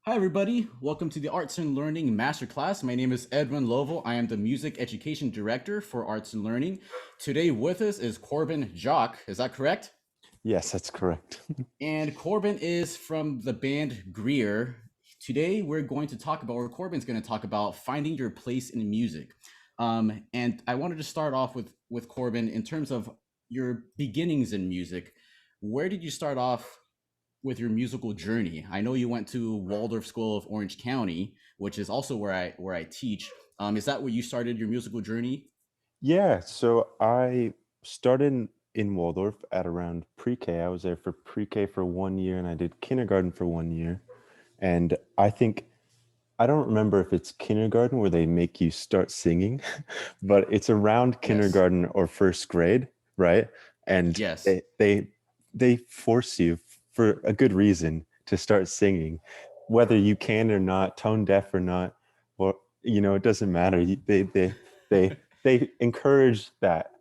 Hi, everybody. Welcome to the Arts and Learning Masterclass. My name is Edwin Lovo. I am the Music Education Director for Arts and Learning. Today with us is Corbin Jacques. Is that correct? Yes, that's correct. And Corbin is from the band Greer. Today we're going to talk about, or Corbin's going to talk about finding your place in music. And I wanted to start off with Corbin in terms of your beginnings in music. Where did you start off with your musical journey? I know you went to Waldorf School of Orange County, which is also where I teach. Is that where you started your musical journey? Yeah, so I started in Waldorf at around pre-K. I was there for pre-K for 1 year and I did kindergarten for 1 year. And I don't remember if it's kindergarten where they make you start singing, but it's around Yes. kindergarten or first grade, right? And Yes. they force you for a good reason to start singing, whether you can or not, tone deaf or not, or it doesn't matter. They encourage that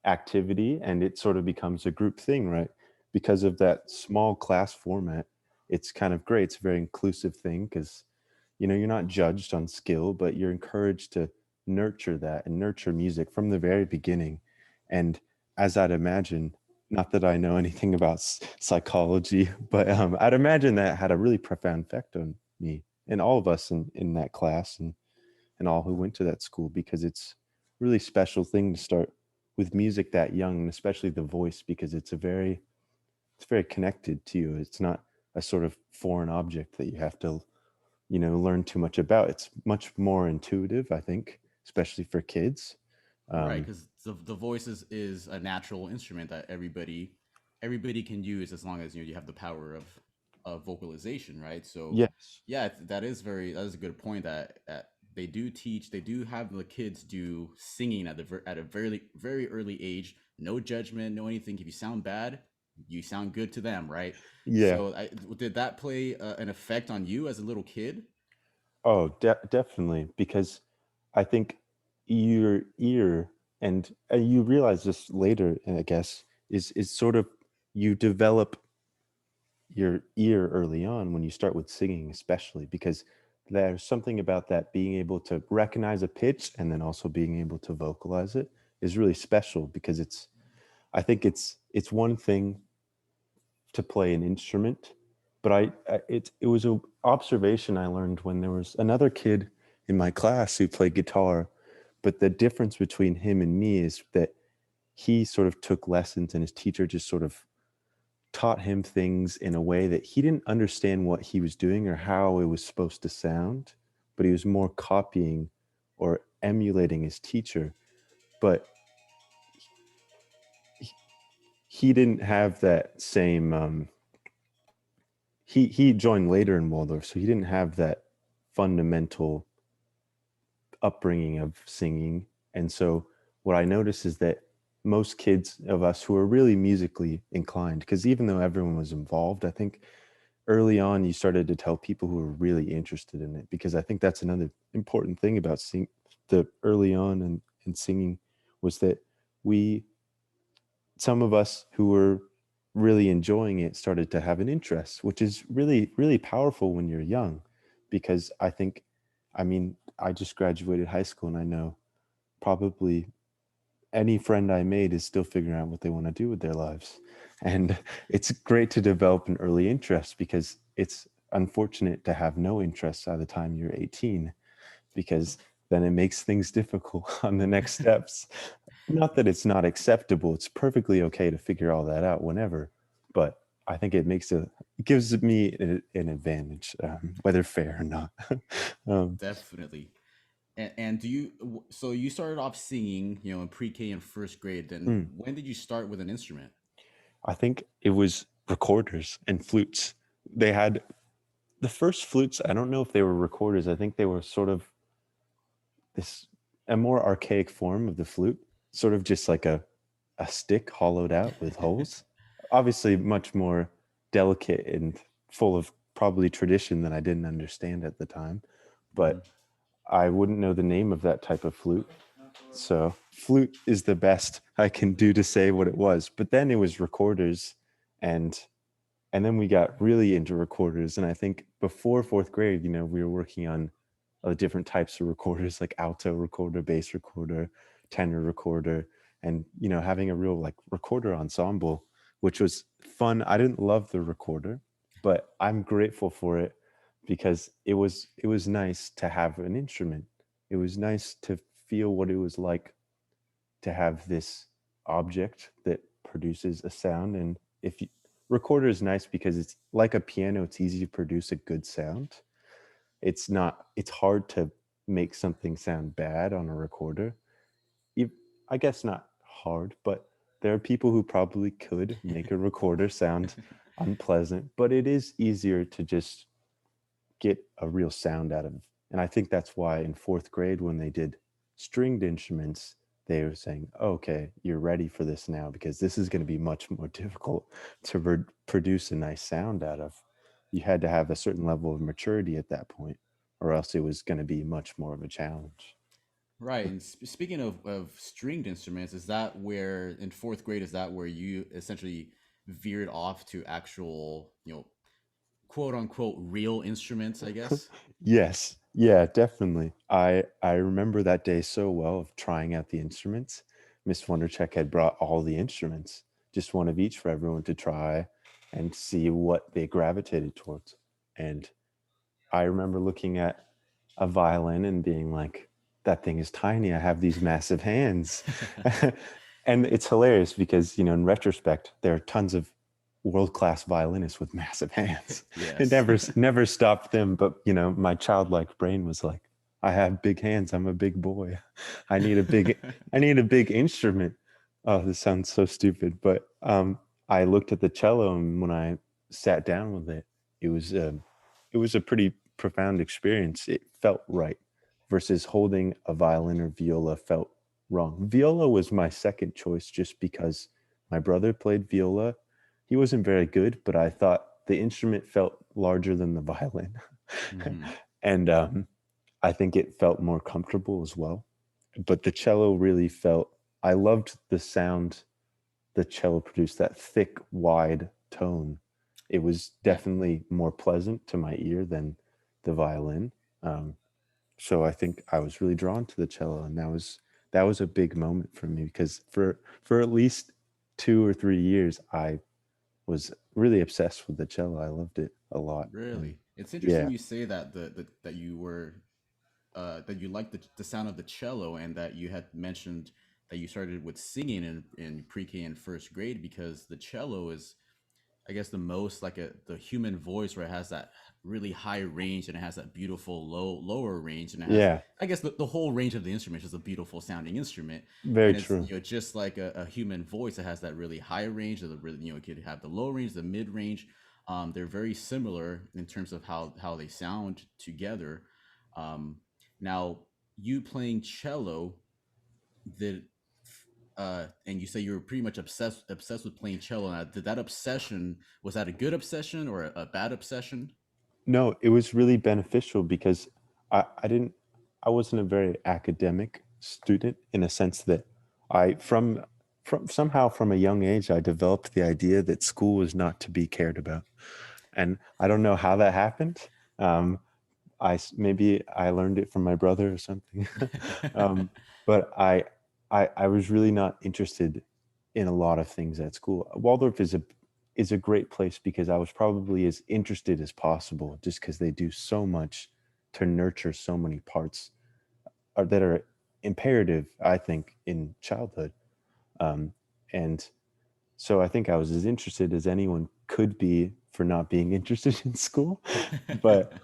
activity, and it sort of becomes a group thing, right? Because of that small class format, it's kind of great. It's a very inclusive thing because you're not judged on skill, but you're encouraged to nurture that and nurture music from the very beginning. And as I'd imagine, not that I know anything about psychology, but I'd imagine that had a really profound effect on me and all of us in that class and all who went to that school, because it's a really special thing to start with music that young, and especially the voice, because it's very connected to you. It's not a sort of foreign object that you have to learn too much about. It's much more intuitive, I think, especially for kids. Right, um because the voice is a natural instrument that everybody can use as long as you have the power of vocalization, right? So yes. yeah, that is a good point that they do have the kids do singing at a very early age. No judgment, no anything. If you sound bad, you sound good to them, right? Yeah. So did that play an effect on you as a little kid? Oh, definitely, because I think your ear, and you realize this later, I guess, is sort of, you develop your ear early on when you start with singing, especially because there's something about that, being able to recognize a pitch and then also being able to vocalize it is really special, because I think it's one thing to play an instrument, but it was a observation I learned when there was another kid in my class who played guitar, but the difference between him and me is that he sort of took lessons and his teacher just sort of taught him things in a way that he didn't understand what he was doing or how it was supposed to sound, but he was more copying or emulating his teacher. But he, he didn't have that same he joined later in Waldorf, so he didn't have that fundamental upbringing of singing. And so what I noticed is that most kids of us who are really musically inclined, because even though everyone was involved, I think early on you started to tell people who were really interested in it, because I think that's another important thing about the early on and singing, was that we some of us who were really enjoying it started to have an interest, which is really, really powerful when you're young. Because I mean, I just graduated high school, and I know probably any friend I made is still figuring out what they want to do with their lives. And it's great to develop an early interest, because it's unfortunate to have no interest by the time you're 18, because then it makes things difficult on the next steps. Not that it's not acceptable. It's perfectly okay to figure all that out whenever, but I think it gives me an advantage, whether fair or not. um, Definitely. And so you started off singing, in pre-K and first grade. Then mm, when did you start with an instrument? I think it was recorders and flutes. They had the first flutes. I don't know if they were recorders. I think they were sort of this a more archaic form of the flute, sort of just like a stick hollowed out with holes. Obviously, much more delicate and full of probably tradition that I didn't understand at the time. Mhm. But I wouldn't know the name of that type of flute. So, flute is the best I can do to say what it was. But then it was recorders, and And then we got really into recorders. And I think before fourth grade, we were working on different types of recorders, like alto recorder, bass recorder, tenor recorder, and having a real like recorder ensemble, which was fun. I didn't love the recorder, but I'm grateful for it because it was nice to have an instrument. It was nice to feel what it was like to have this object that produces a sound. And if you, recorder is nice because it's like a piano, it's easy to produce a good sound. It's hard to make something sound bad on a recorder. Ev- I guess not hard, but there are people who probably could make a recorder sound unpleasant, but it is easier to just get a real sound out of. And I think that's why in fourth grade, when they did stringed instruments, they were saying, okay, you're ready for this now because this is going to be much more difficult to produce a nice sound out of. You had to have a certain level of maturity at that point, or else it was going to be much more of a challenge. Right. And speaking of stringed instruments, is that where in fourth grade, is that where you essentially veered off to actual, quote unquote real instruments, I guess? Yes, yeah, definitely. I remember that day so well of trying out the instruments. Miss Wondercheck had brought all the instruments, just one of each for everyone to try and see what they gravitated towards. And I remember looking at a violin and being like, that thing is tiny. I have these massive hands. And it's hilarious because, in retrospect, there are tons of world-class violinists with massive hands. It Yes. never stopped them. But, my childlike brain was like, I have big hands. I'm a big boy. I need a big, I need a big instrument. Oh, this sounds so stupid. But I looked at the cello, and when I sat down with it, it was it was a pretty profound experience. It felt right versus holding a violin or viola felt wrong. Viola was my second choice just because my brother played viola. He wasn't very good, but I thought the instrument felt larger than the violin. Hmm. And I think it felt more comfortable as well. But the cello really felt, I loved the sound the cello produced, that thick, wide tone. It was Yeah. definitely more pleasant to my ear than the violin. Um, so I think I was really drawn to the cello, and that was a big moment for me because for at least 2 or 3 years I was really obsessed with the cello. I loved it a lot, and Really. It's interesting yeah, you say that that you were that you liked the sound of the cello, and that you had mentioned that you started with singing in pre-K and first grade, because the cello is, I guess, the most like the human voice, where it has that really high range, and it has that beautiful lower range, and it has, yeah, I guess, the whole range of the instrument is a beautiful sounding instrument. very And it's, true. just like a human voice that has that really high range, or the really, it could have the low range, the mid range. They're very similar in terms of how they sound together. um, Now, you playing cello, did and you say you were pretty much obsessed with playing cello. Now, did that obsession, was that a good obsession or a bad obsession? No, it was really beneficial because I didn't I wasn't a very academic student in a sense that I from somehow from a young age I developed the idea that school was not to be cared about. And I don't know how that happened. Um, maybe I learned it from my brother or something. um, but I was really not interested in a lot of things at school. Waldorf is a great place because I was probably as interested as possible, just because they do so much to nurture so many parts that are imperative, I think, in childhood. Um, and so I think I was as interested as anyone could be for not being interested in school, but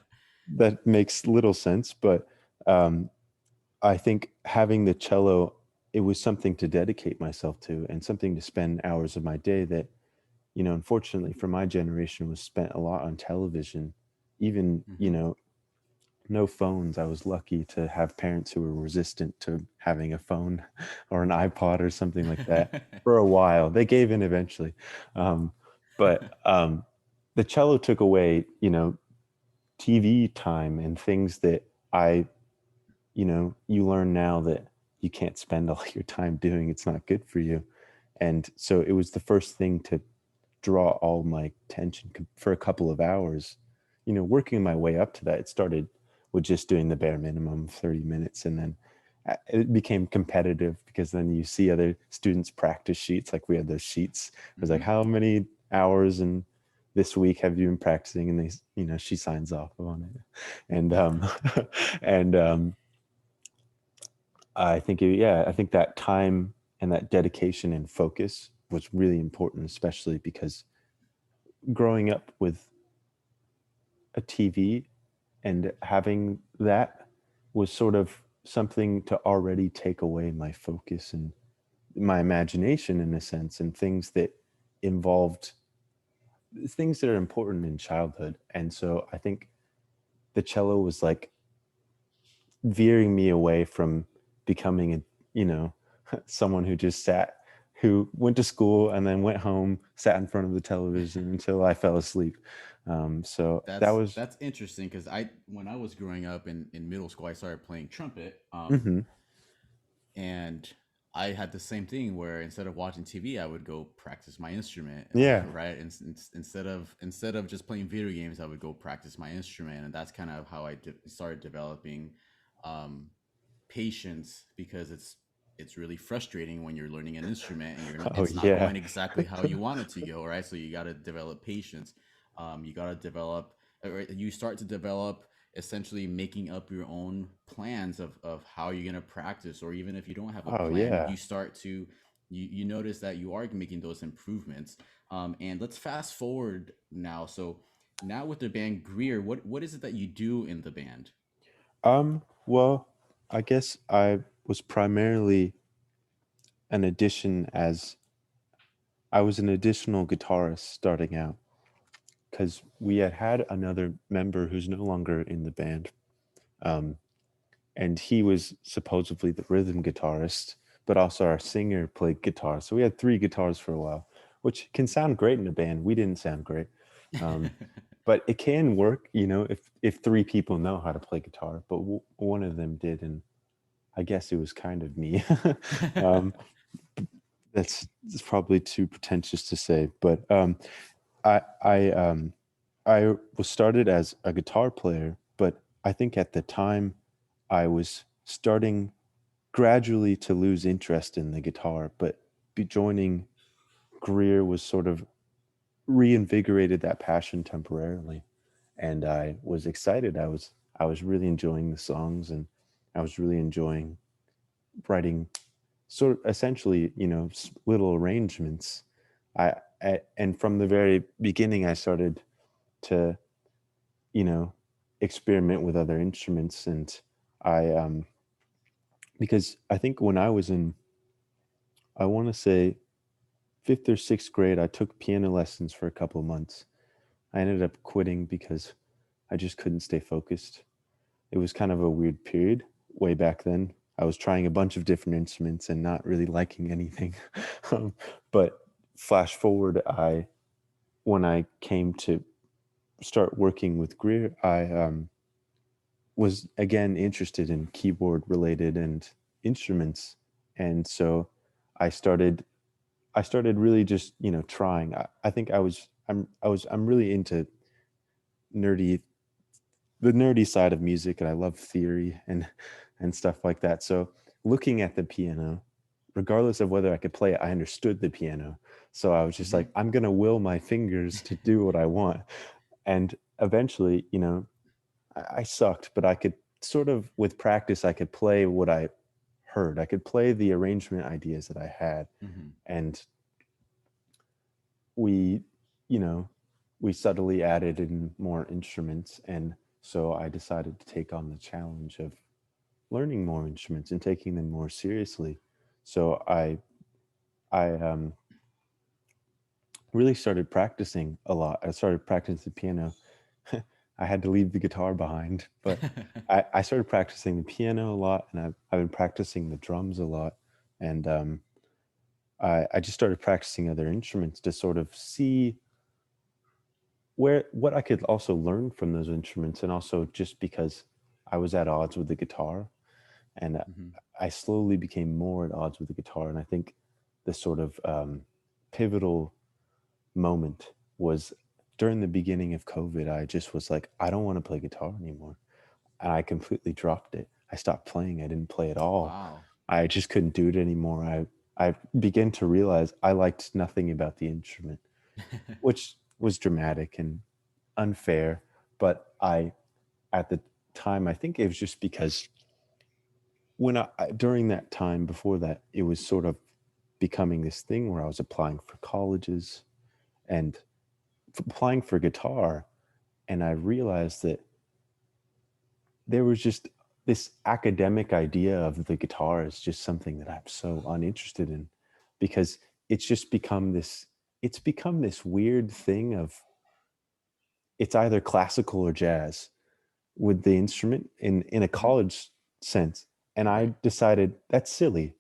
that makes little sense. But um, I think having the cello, it was something to dedicate myself to and something to spend hours of my day that, unfortunately for my generation was spent a lot on television. Even, Hmm. no phones. I was lucky to have parents who were resistant to having a phone or an iPod or something like that for a while. They gave in eventually. Um, but the cello took away, TV time and things that you learn now that you can't spend all your time doing. It's not good for you. And so it was the first thing to draw all my attention for a couple of hours. Working my way up to that, it started with just doing the bare minimum, 30 minutes, and then it became competitive because then you see other students practice sheets. Like we had those sheets. It was like, Hmm. how many hours in this week have you been practicing? And she signs off on it. And and I think that time and that dedication and focus was really important, especially because growing up with a TV and having that was sort of something to already take away my focus and my imagination in a sense, and things that involved things that are important in childhood. And so I think the cello was like veering me away from becoming someone who just who went to school and then went home, sat in front of the television until I fell asleep. So that was. That's interesting because I when I was growing up in middle school, I started playing trumpet. Hmm. And I had the same thing where instead of watching TV, I would go practice my instrument, Yeah. right? And instead of just playing video games, I would go practice my instrument, and that's kind of how I started developing um, patience because it's really frustrating when you're learning an instrument and Oh it's not yeah. going exactly how you want it to go, right? So you got to develop patience. You got to develop, or you start to develop essentially making up your own plans of how you're going to practice, or even if you don't have a Oh plan, yeah. you start to you notice that you are making those improvements. And let's fast forward now. So now with the band Greer, what is it that you do in the band? Well, I guess I was primarily an addition as I was an additional guitarist starting out because we had another member who's no longer in the band. Um, and he was supposedly the rhythm guitarist, but also our singer played guitar. So we had three guitars for a while, which can sound great in a band. We didn't sound great. Um, but it can work, if three people know how to play guitar, but one of them did. And I guess it was kind of me. um, that's probably too pretentious to say, but I I I was started as a guitar player, but I think at the time I was starting gradually to lose interest in the guitar, but joining Greer was sort of reinvigorated that passion temporarily, and I was excited. I was really enjoying the songs, and I was really enjoying writing sort of essentially, little arrangements. And from the very beginning, I started to, you know, experiment with other instruments, and I because I think when I was in, I want to say fifth or sixth grade, I took piano lessons for a couple of months. I ended up quitting because I just couldn't stay focused. It was kind of a weird period way back then. I was trying a bunch of different instruments and not really liking anything. But flash forward, I when I came to start working with Greer, I was again interested in keyboard related and instruments, and so I started I started really just trying. I think I'm really into nerdy the nerdy side of music, and I love theory and stuff like that. So looking at the piano, regardless of whether I could play it, I understood the piano. So I was just Hmm. like, I'm gonna will my fingers to do what I want. And eventually, I sucked, but I could sort of with practice, I could play what I heard. I could play the arrangement ideas that I had. Hmm. And we, you know, we subtly added in more instruments. And so I decided to take on the challenge of learning more instruments and taking them more seriously. So I really started practicing a lot. I started practicing the piano. I had to leave the guitar behind, but I started practicing the piano a lot, and I've been practicing the drums a lot. And I just started practicing other instruments to sort of see what I could also learn from those instruments, and also just because I was at odds with the guitar, and Hmm. I slowly became more at odds with the guitar. And I think the sort of pivotal moment was during the beginning of COVID. I just was like, I don't want to play guitar anymore. And I completely dropped it. I stopped playing. I didn't play at all. Wow. I just couldn't do it anymore. I began to realize I liked nothing about the instrument, which was dramatic and unfair. But at the time, I think it was just because during that time before that, it was sort of becoming this thing where I was applying for colleges and applying for guitar. And I realized that there was just this academic idea of the guitar is just something that I'm so uninterested in because it's become this weird thing of it's either classical or jazz with the instrument in a Hmm. college sense. And I Right. decided that's silly.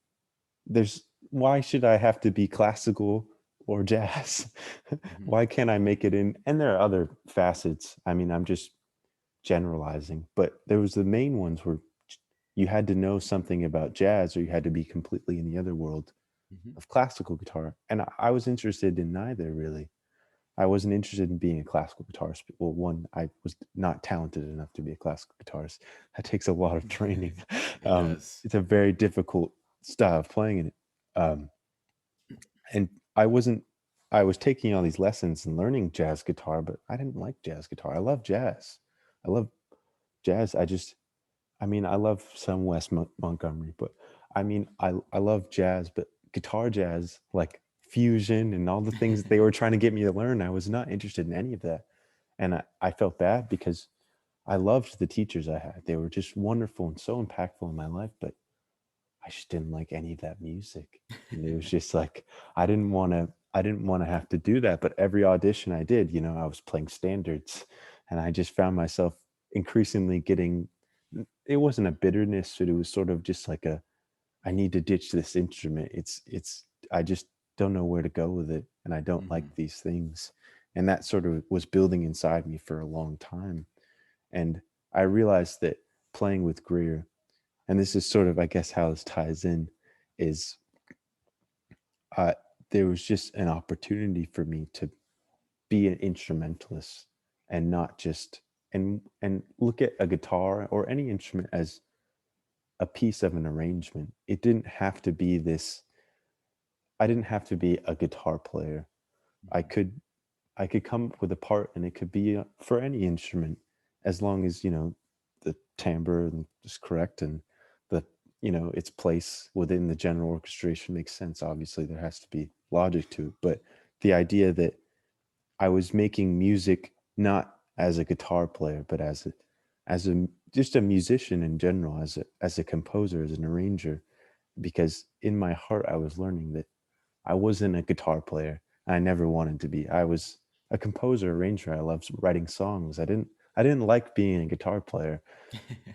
There's Why should I have to be classical or jazz? Hmm. Why can't I make it in? And there are other facets. I mean, I'm just generalizing, but there was the main ones where you had to know something about jazz or you had to be completely in the other world Hmm. of classical guitar. And I was interested in neither really. I wasn't interested in being a classical guitarist. Well, one, I was not talented enough to be a classical guitarist. That takes a lot of training. It does. It's a very difficult style of playing in it. Um, and I wasn't, I was taking all these lessons and learning jazz guitar, but I didn't like jazz guitar. I love jazz. I love jazz. I mean, I love some Montgomery, but I mean, I love jazz, but guitar jazz, like fusion and all the things that they were trying to get me to learn, I was not interested in any of that. And I felt bad because I loved the teachers I had. They were just wonderful and so impactful in my life, but I just didn't like any of that music. And it was just like I didn't want to have to do that. But every audition I did, I was playing standards and I just found myself increasingly getting it wasn't a bitterness, but it was sort of just like a I need to ditch this instrument. It's I just don't know where to go with it and I don't like Hmm. these things. And that sort of was building inside me for a long time. And I realized that playing with Greer, and this is sort of I guess how this ties in, is uh, there was just an opportunity for me to be an instrumentalist and not just and look at a guitar or any instrument as a piece of an arrangement. It didn't have to be this I didn't have to be a guitar player. I Hmm. could I could come up with a part and it could be for any instrument as long as, the timbre is correct and the its place within the general orchestration makes sense. Obviously there has to be logic to it, but the idea that I was making music not as a guitar player, but as a just a musician in general, as a composer, as an arranger, because in my heart I was learning that I wasn't a guitar player. I never wanted to be. I was a composer, arranger. I loved writing songs. I didn't like being a guitar player.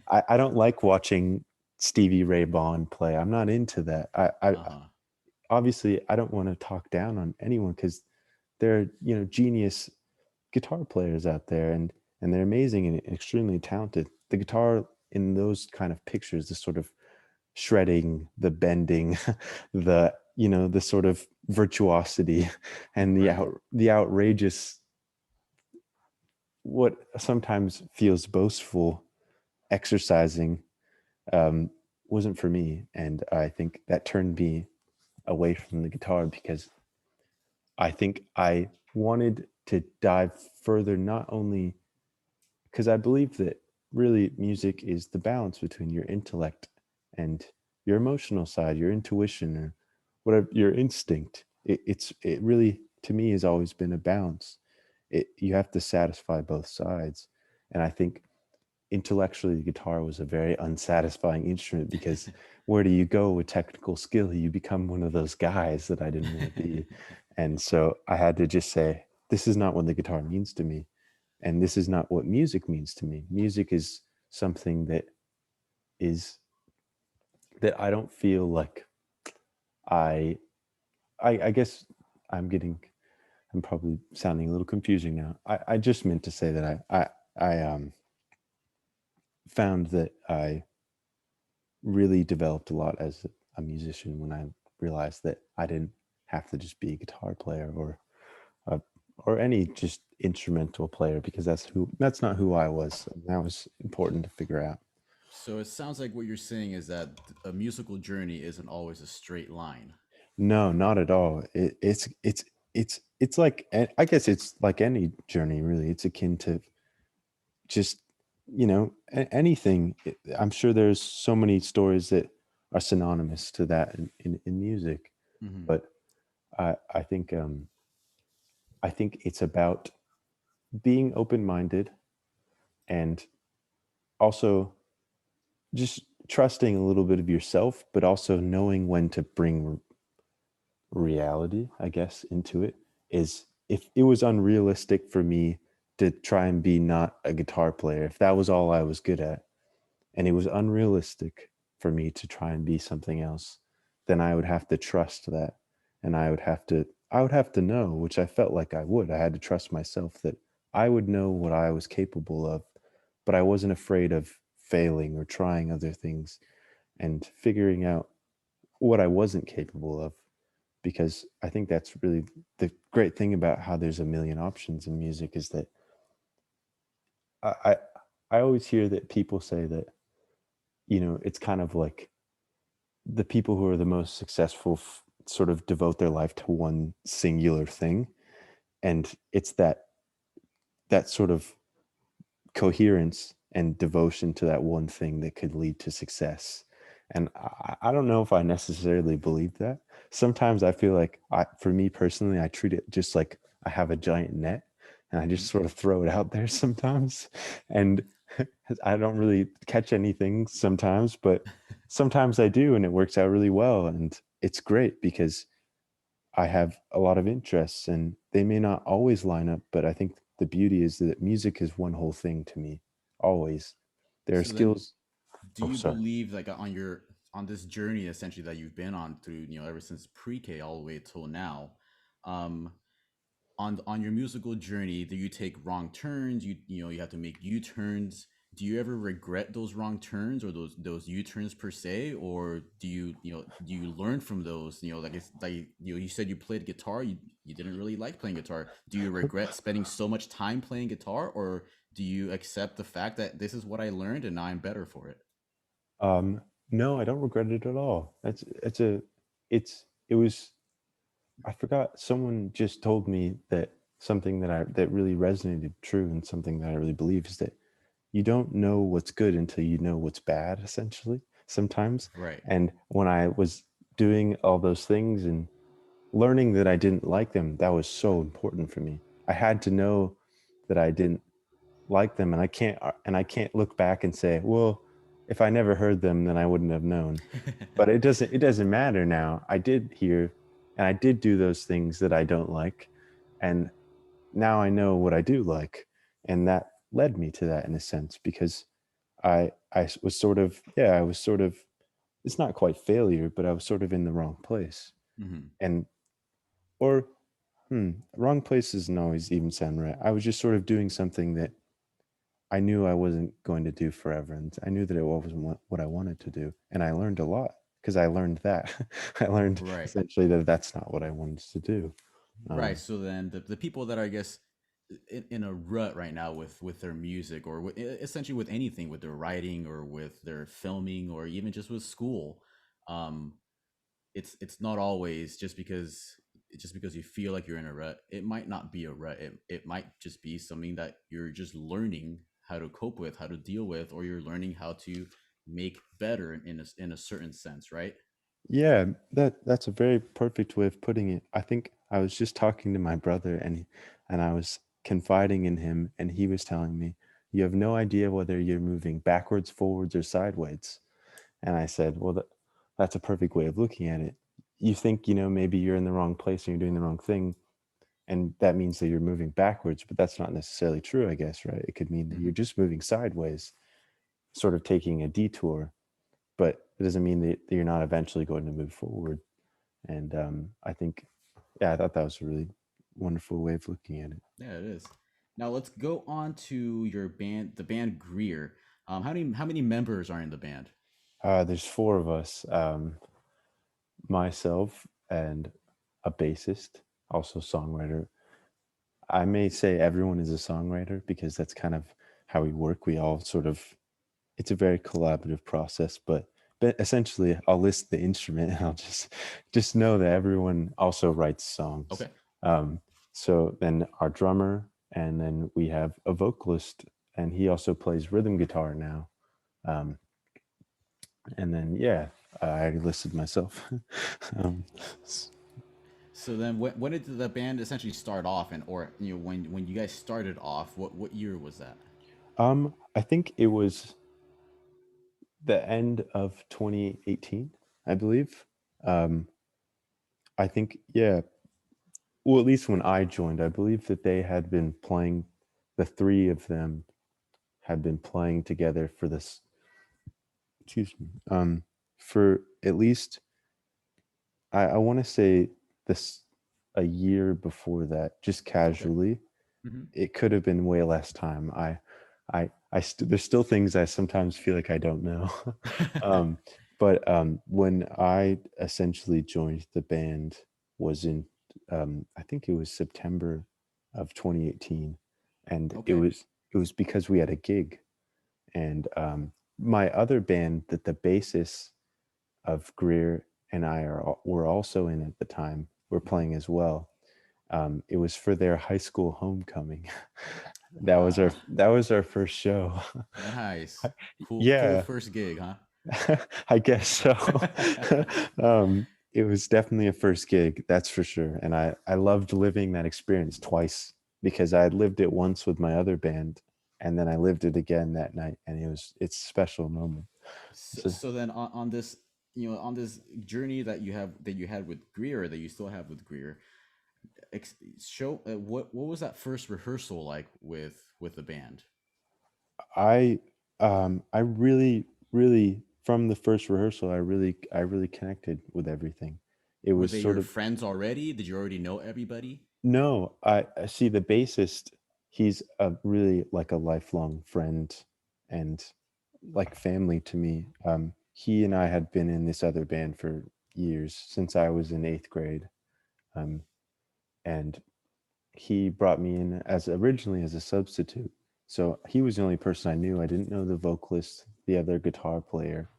I don't like watching Stevie Ray Vaughan play. I'm not into that. I Uh-huh. obviously I don't want to talk down on anyone because there are, genius guitar players out there and they're amazing and extremely talented. The guitar in those kind of pictures, the sort of shredding, the bending, the sort of virtuosity and Right. the outrageous what sometimes feels boastful exercising um, wasn't for me. And I think that turned me away from the guitar because I think I wanted to dive further, not only because I believe that really music is the balance between your intellect and your emotional side, your intuition, or whatever your instinct. It really to me has always been a balance. You have to satisfy both sides, and I think intellectually the guitar was a very unsatisfying instrument because where do you go with technical skill? You become one of those guys that I didn't want to be, and so I had to just say this is not what the guitar means to me and this is not what music means to me. Music is something is that I don't feel like I I guess I'm getting I'm probably sounding a little confusing now. I just meant to say that I found that I really developed a lot as a musician when I realized that I didn't have to just be a guitar player or or any just instrumental player, because that's not who I was. And that was important to figure out. So it sounds like what you're saying is that a musical journey isn't always a straight line. No, not at all. It's like, I guess it's like any journey really. It's akin to just, anything. I'm sure there's so many stories that are synonymous to that in music, Hmm. but I think I think it's about being open-minded, and also just trusting a little bit of yourself, but also knowing when to bring reality, I guess, into it. Is if it was unrealistic for me to try and be not a guitar player, if that was all I was good at, and it was unrealistic for me to try and be something else, then I would have to trust that. And I would have to know, which I felt like I would. I had to trust myself that I would know what I was capable of, but I wasn't afraid of failing or trying other things and figuring out what I wasn't capable of, because I think that's really the great thing about how there's a million options in music, is that I I, I always hear that people say that, it's kind of like the people who are the most successful sort of devote their life to one singular thing, and it's that sort of coherence and devotion to that one thing that could lead to success. And I don't know if I necessarily believe that. Sometimes I feel like, for me personally, I treat it just like I have a giant net and I just Hmm. sort of throw it out there sometimes. And I don't really catch anything sometimes, but sometimes I do, and it works out really well. And it's great because I have a lot of interests and they may not always line up, but I think the beauty is that music is one whole thing to me. Always. There are So then, skills. do Oh, you sorry. believe like on this journey essentially that you've been on through ever since pre-K all the way till now, um, on your musical journey, do you take wrong turns? You have to make U-turns. Do you ever regret those wrong turns or those U-turns per se, or do you learn from those? Like it's like you said you played guitar, you didn't really like playing guitar. Do you regret spending so much time playing guitar, or do you accept the fact that this is what I learned and now I'm better for it? Um, no, I don't regret it at all. It was, I forgot, someone just told me that something that really resonated true, and something that I really believe is that you don't know what's good until you know what's bad, essentially, sometimes. Right. And when I was doing all those things and learning that I didn't like them, that was so important for me. I had to know that I didn't like them, and I can't look back and say, well, if I never heard them, then I wouldn't have known. But it doesn't matter now. I did hear, and I did do those things that I don't like, and now I know what I do like, and that led me to that in a sense, because I was sort of, yeah, I was sort of, it's not quite failure, but I was sort of in the wrong place. Hmm. And or wrong place doesn't always even sound right. I was just sort of doing something that I knew I wasn't going to do forever, and I knew that it wasn't what I wanted to do. And I learned a lot because I learned that. I learned Right. essentially that that's not what I wanted to do. Right. Um, So then the people that are, I guess, in a rut right now with their music or essentially with anything, with their writing or with their filming or even just with school, um, it's not always just because you feel like you're in a rut. It might not be a rut. It might just be something that you're just learning how to cope with, how to deal with, or you're learning how to make better in a certain sense, right? yeah, that's a very perfect way of putting it. I think I was just talking to my brother, and I was confiding in him, and he was telling me, "You have no idea whether you're moving backwards, forwards, or sideways." And I said, "Well, that's a perfect way of looking at it. You think, maybe you're in the wrong place and you're doing the wrong thing, and that means that you're moving backwards, but that's not necessarily true, I guess, right? It could mean that you're Hmm. just moving sideways, sort of taking a detour, but it doesn't mean that you're not eventually going to move forward." And I think, yeah, I thought that was a really wonderful way of looking at it. Yeah, it is. Now let's go on to your band, the band Greer. How many members are in the band? There's four of us, myself and a bassist, also songwriter. I may say everyone is a songwriter because that's kind of how we work. We all sort of, it's a very collaborative process, but essentially I'll list the instrument and I'll just know that everyone also writes songs. Okay. Um, so then our drummer, and then we have a vocalist, and he also plays rhythm guitar now. Um, and then yeah, I listed myself. um, So then, when did the band essentially start off, and or when you guys started off, what year was that? I think it was the end of 2018, I believe. Um, I think, yeah. Well, at least when I joined, I believe that they had been playing, the three of them had been playing together for this, excuse me, for at least, I want to say this, a year before that, just Okay. casually. Hmm. It could have been way less time. There's still things I sometimes feel like I don't know. um, but when I essentially joined the band was in, I think it was September of 2018, and Okay. it was because we had a gig, and my other band that the bassist of Greer and I were also in at the time were Hmm. playing as well. It was for their high school homecoming. Wow. That was our first show. Nice. Cool Yeah, first gig, huh? I guess so. It was definitely a first gig, that's for sure. And I loved living that experience twice because I had lived it once with my other band, and then I lived it again that night, and it's a special moment. So So then on this, on this journey that you had with Greer, that you still have with Greer, show what was that first rehearsal like with the band? I I really really from the first rehearsal I really connected with everything. It Were was they sort your of, friends already? Did you already know everybody? no, I see the bassist, he's a really like a lifelong friend and like family to me. He and I had been in this other band for years since I was in 8th grade. Um, and he brought me in as originally as a substitute. So he was the only person I knew. I didn't know the vocalist, the other guitar player,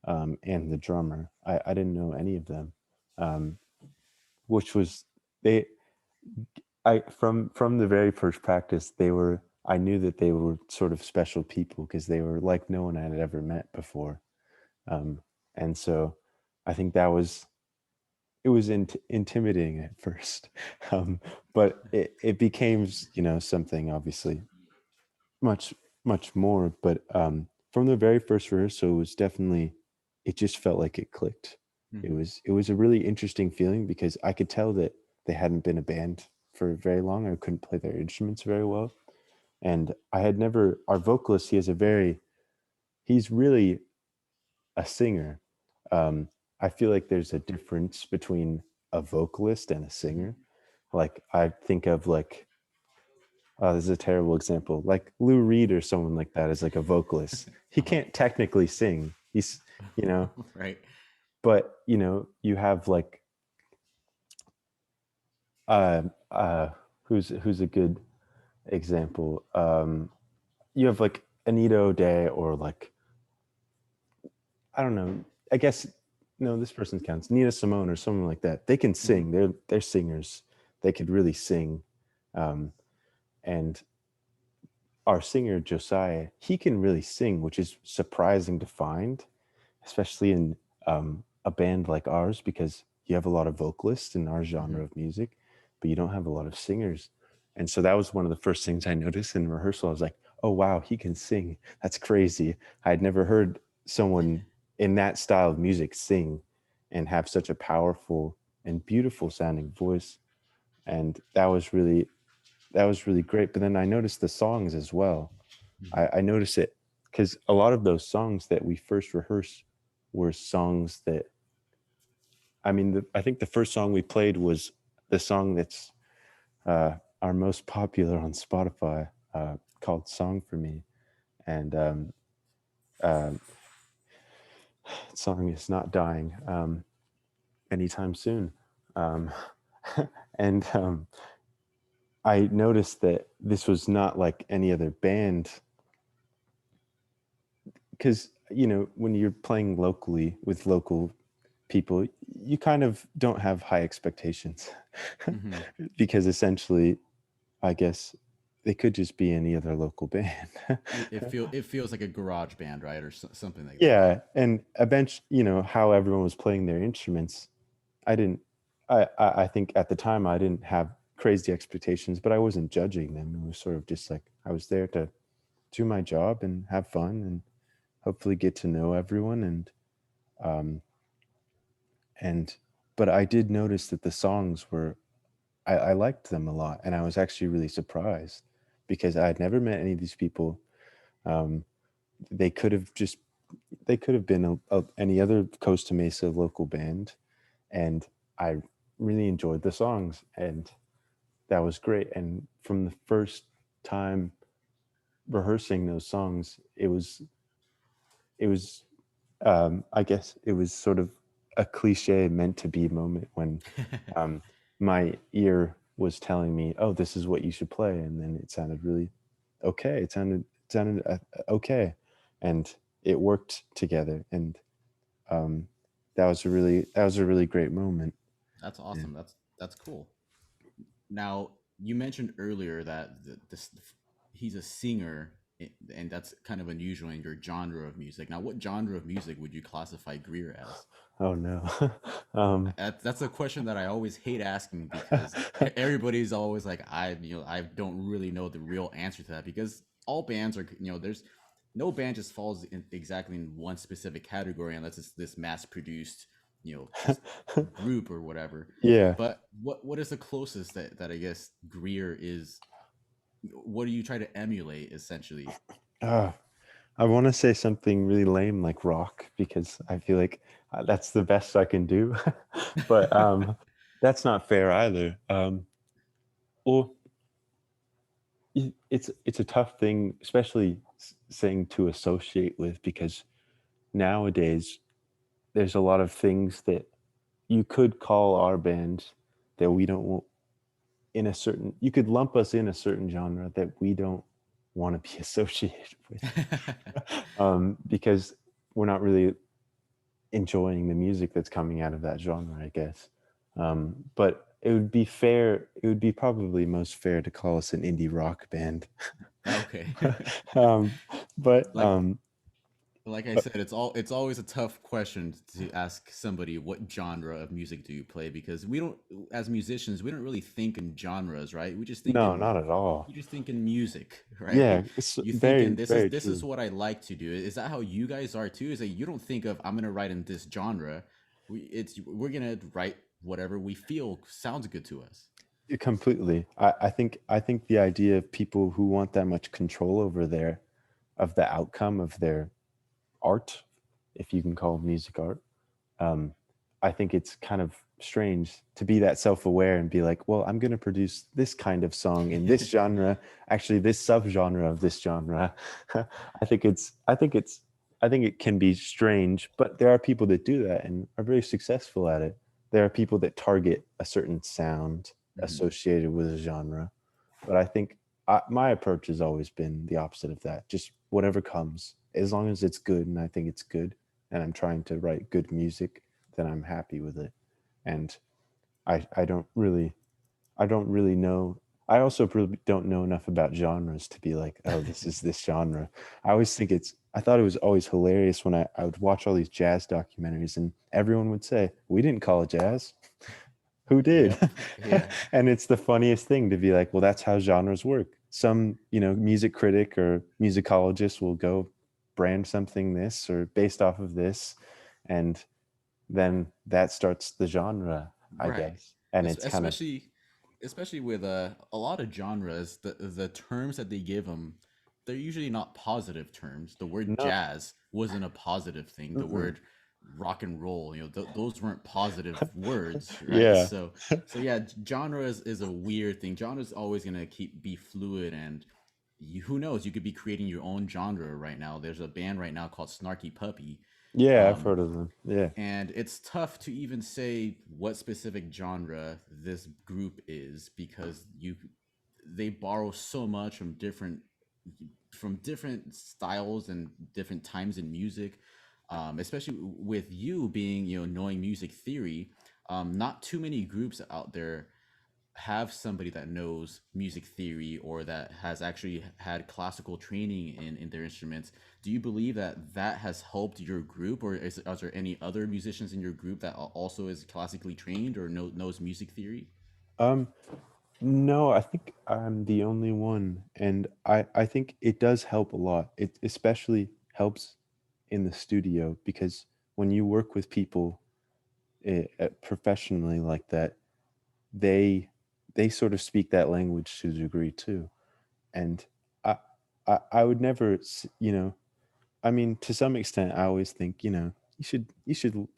and the drummer. I didn't know any of them, um, which was they. I from the very first practice, they were. I knew that they were sort of special people because they were like no one I had ever met before, um, and so I think that was, it was intimidating at first, um, but it became, something obviously much much more. But from the very first rehearsal, it was definitely, it just felt like it clicked. Hmm. It was a really interesting feeling because I could tell that they hadn't been a band for very long. I couldn't play their instruments very well, and I had never, our vocalist, he has a very, he's really a singer. I feel like there's a difference between a vocalist and a Hmm. singer. Like I think of like, oh, this is a terrible example. Like Lou Reed or someone like that is like a vocalist. He Uh-huh. can't technically sing. He's, you know, Right. but you have like, uh, uh, who's a good example? You have like Anita O'Day, or like, I don't know. I guess no, this person counts. Nina Simone or someone like that. They can Hmm. sing. They're singers. They could really sing. Um, and our singer Josiah, he can really sing, which is surprising to find, especially in a band like ours, because you have a lot of vocalists in our Hmm. genre of music, but you don't have a lot of singers. And so that was one of the first things I noticed in rehearsal. I was like, oh, wow, he can sing. That's crazy. I had never heard someone in that style of music sing and have such a powerful and beautiful sounding voice. And that was really great. But then I noticed the songs as well. Hmm. I noticed it because a lot of those songs that we first rehearsed were songs that, I mean, I think the first song we played was the song that's our most popular on Spotify, called "Song for Me," and uh, that song is not dying anytime soon. Um, and I noticed that this was not like any other band because when you're playing locally with local people, you kind of don't have high expectations Hmm. because essentially, I guess they could just be any other local band. It feels like a garage band, right, or something like that. Yeah, and a bench, how everyone was playing their instruments. I didn't. I think at the time I didn't have crazy expectations, but I wasn't judging them. It was sort of just like I was there to do my job and have fun and hopefully get to know everyone um and but I did notice that the songs were I liked them a lot, and I was actually really surprised because I had never met any of these people. Um, they could have just they could have been any other Costa Mesa local band, and I really enjoyed the songs, and that was great. And from the first time rehearsing those songs, it was I guess it was sort of a cliche meant to be moment when um, my ear was telling me, "Oh, this is what you should play," and then it sounded really okay. It sounded okay, and it worked together, and um, that was a really great moment. That's Yeah. awesome. That's cool. Now, you mentioned earlier that he's a singer, and that's kind of unusual in your genre of music. Now, what genre of music would you classify Greer as? Oh no. um, That's a question that I always hate asking because everybody's always like, I don't really know the real answer to that because all bands are, there's no band just falls in exactly in one specific category unless it's this mass produced, just group or whatever. yeah. But what is the closest that I guess Greer is? What do you try to emulate essentially? Uh, I want to say something really lame like rock because I feel like that's the best I can do. But that's not fair either. Well, it's a tough thing, especially saying to associate with because nowadays there's a lot of things that you could call our band that we don't want in a certain. You could lump us in a certain genre that we don't want to be associated with, because we're not really enjoying the music that's coming out of that genre, I guess. But it would be fair. It would be probably most fair to call us an indie rock band. Okay. um, but like like I said, it's always a tough question to ask somebody what genre of music do you play because we don't as musicians we don't really think in genres, right? We just think no, in not at all. you just think in music, right? Yeah, it's You think very, in very this is true. what I like to do. Is that how you guys are too? Is that you don't think of I'm gonna write in this genre. We're gonna write whatever we feel sounds good to us. Completely. I think the idea of people who want that much control over of the outcome of their art, if you can call music art, um, I think it's kind of strange to be that self-aware and be like, well, I'm going to produce this kind of song in this genre, actually this subgenre of this genre. I think it can be strange, but there are people that do that and are very successful at it. There are people that target a certain sound Mhm. associated with a genre, but I think my approach has always been the opposite of that. Just whatever comes, as long as it's good, and I think it's good, and I'm trying to write good music, then I'm happy with it. And I don't really know. I also really don't know enough about genres to be like, oh, this is this genre. I thought it was always hilarious when I would watch all these jazz documentaries and everyone would say, we didn't call it jazz. Who did? Yep. Yeah. And it's the funniest thing to be like, well, that's how genres work. Some, music critic or musicologist will go brand something this or based off of this. And then that starts the genre, I Right. guess. And it's kind of, Especially with a lot of genres, the terms that they give them, they're usually not positive terms. The word no, jazz wasn't a positive thing. The mm-mm. word rock and roll, those weren't positive words, right? Yeah, So yeah, genre is a weird thing. Genre is always gonna be fluid, and who knows? You could be creating your own genre right now. There's a band right now called Snarky Puppy. yeah, I've Um, heard of them. Yeah. and it's tough to even say what specific genre this group is because they borrow so much from different styles and different times in music, especially with you being, knowing music theory. Not too many groups out there have somebody that knows music theory or that has actually had classical training in their instruments. Do you believe that that has helped your group, or are there any other musicians in your group that also is classically trained or knows music theory? Um, no, I think I'm the only one, and I think it does help a lot. It especially helps in the studio because when you work with people professionally like that, they they sort of speak that language to a degree too. And I I would never, I mean, to some extent, I always think,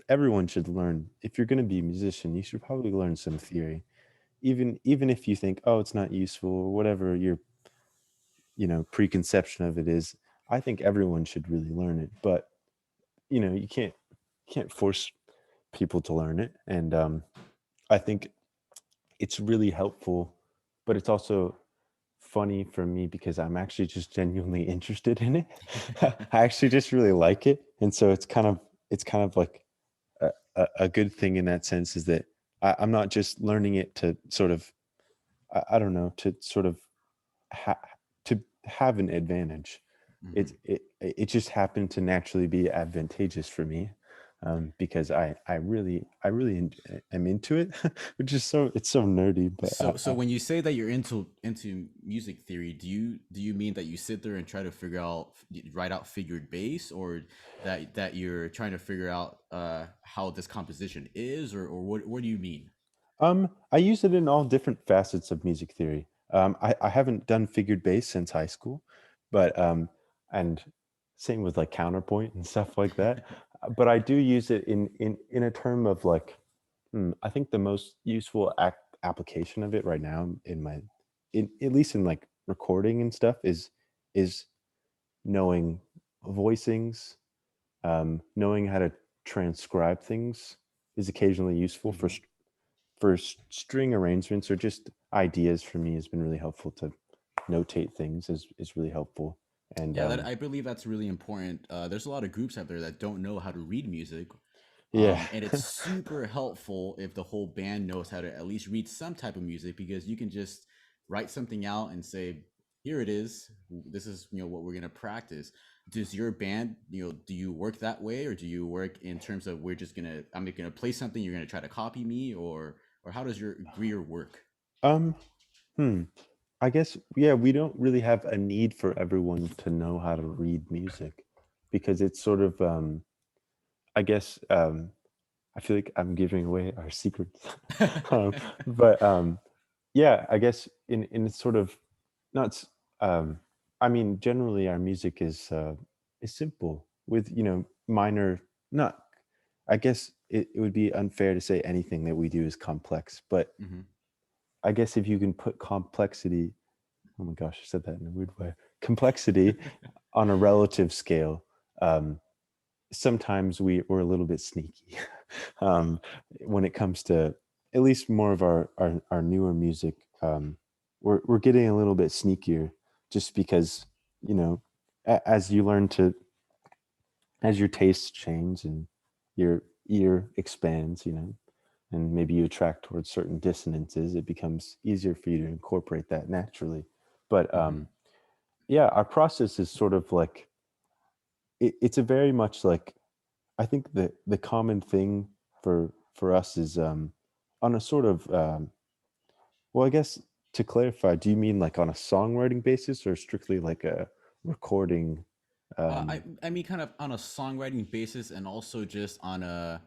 everyone should learn. If you're going to be a musician, you should probably learn some theory, even if you think, oh, it's not useful or whatever your, preconception of it is. I think everyone should really learn it, but you can't force people to learn it. And I think it's really helpful, but it's also funny for me because I'm actually just genuinely interested in it. I actually just really like it, and so it's kind of like a good thing in that sense is that I'm not just learning it to sort of I don't know, to sort of ha- to have an advantage. Hmm. It just happened to naturally be advantageous for me, because am into it, which is it's so nerdy, but So when you say that you're into music theory, do you mean that you sit there and try to write out figured bass, or that you're trying to figure out how this composition is, or what do you mean? I use it in all different facets of music theory. I haven't done figured bass since high school, but and same with like counterpoint and stuff like that. But I do use it in a term of like, I think the most useful application of it right now in at least in like recording and stuff is knowing voicings, knowing how to transcribe things is occasionally useful for Hmm. string arrangements or just ideas. For me has been really helpful to notate things is really helpful. And Yeah, that I believe that's really important. There's a lot of groups out there that don't know how to read music, yeah. and it's super helpful if the whole band knows how to at least read some type of music, because you can just write something out and say, "Here it is. This is what we're gonna practice." Does your band, do you work that way, or do you work in terms of I'm gonna play something, you're gonna try to copy me, or how does your Greer work? um hmm I guess, yeah, we don't really have a need for everyone to know how to read music because it's sort of I guess I feel like I'm giving away our secrets. um, but yeah, I guess in sort of not I mean, generally our music is simple with, minor, not, I guess it would be unfair to say anything that we do is complex, but Hmm. I guess if you can put complexity, oh my gosh, I said that in a weird way, complexity on a relative scale, um, sometimes we're a little bit sneaky, um, when it comes to at least more of our newer music. We're getting a little bit sneakier just because, you know as you learn to, as your tastes change and your ear expands, and maybe you attract towards certain dissonances, it becomes easier for you to incorporate that naturally. But Hmm. yeah, our process is sort of like, it's a very much like, I think the common thing for us is, on a sort of, well, I guess, to clarify, do you mean like on a songwriting basis or strictly like a recording? I mean, kind of on a songwriting basis, and also just on a,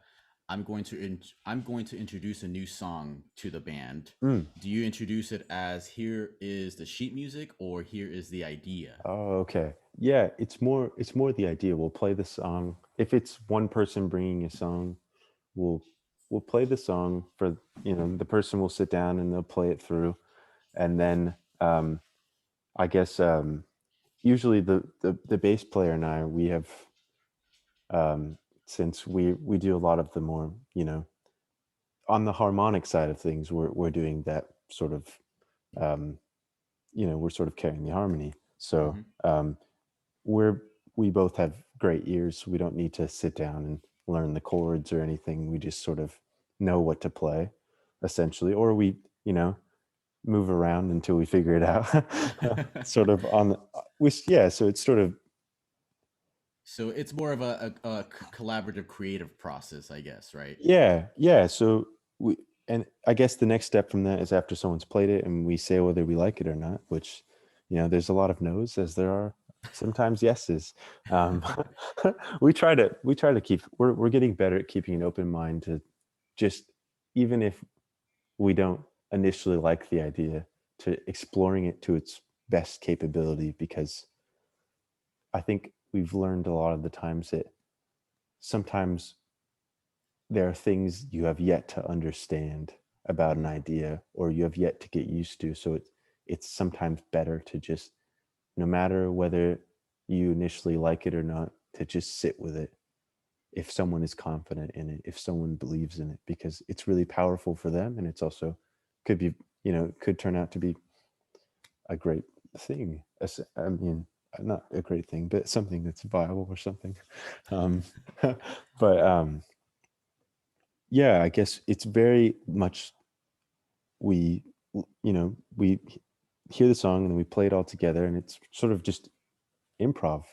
I'm going to introduce a new song to the band. Mm, Do you introduce it as, here is the sheet music, or here is the idea? oh, okay. Yeah, it's more the idea. We'll play the song. If it's one person bringing a song, we'll we'll play the song for, the person will sit down and they'll play it through, and then, I guess, usually the bass player and I, we have, since we do a lot of the more, on the harmonic side of things, we're doing that sort of, um we're sort of carrying the harmony. So Hmm. we're we both have great ears, so we don't need to sit down and learn the chords or anything. We just sort of know what to play, essentially, or we move around until we figure it out. Sort of on the, which yeah, so it's sort of So it's more of a collaborative creative process, I guess, right? yeah. So we and I guess the next step from that is after someone's played it and we say whether we like it or not, which there's a lot of no's as there are sometimes yeses. Um, we try to keep we're getting better at keeping an open mind to just even if we don't initially like the idea to exploring it to its best capability because I think we've learned a lot of the times that sometimes there are things you have yet to understand about an Hmm. idea or you have yet to get used to. So it's sometimes better to just, no matter whether you initially like it or not, to just sit with it if someone is confident in it, if someone believes in it, because it's really powerful for them and it's also could be, could turn out to be a great thing. I mean, not a great thing, but something that's viable or something. Um, but yeah, I guess it's very much we, we hear the song and we play it all together, and it's sort of just improv.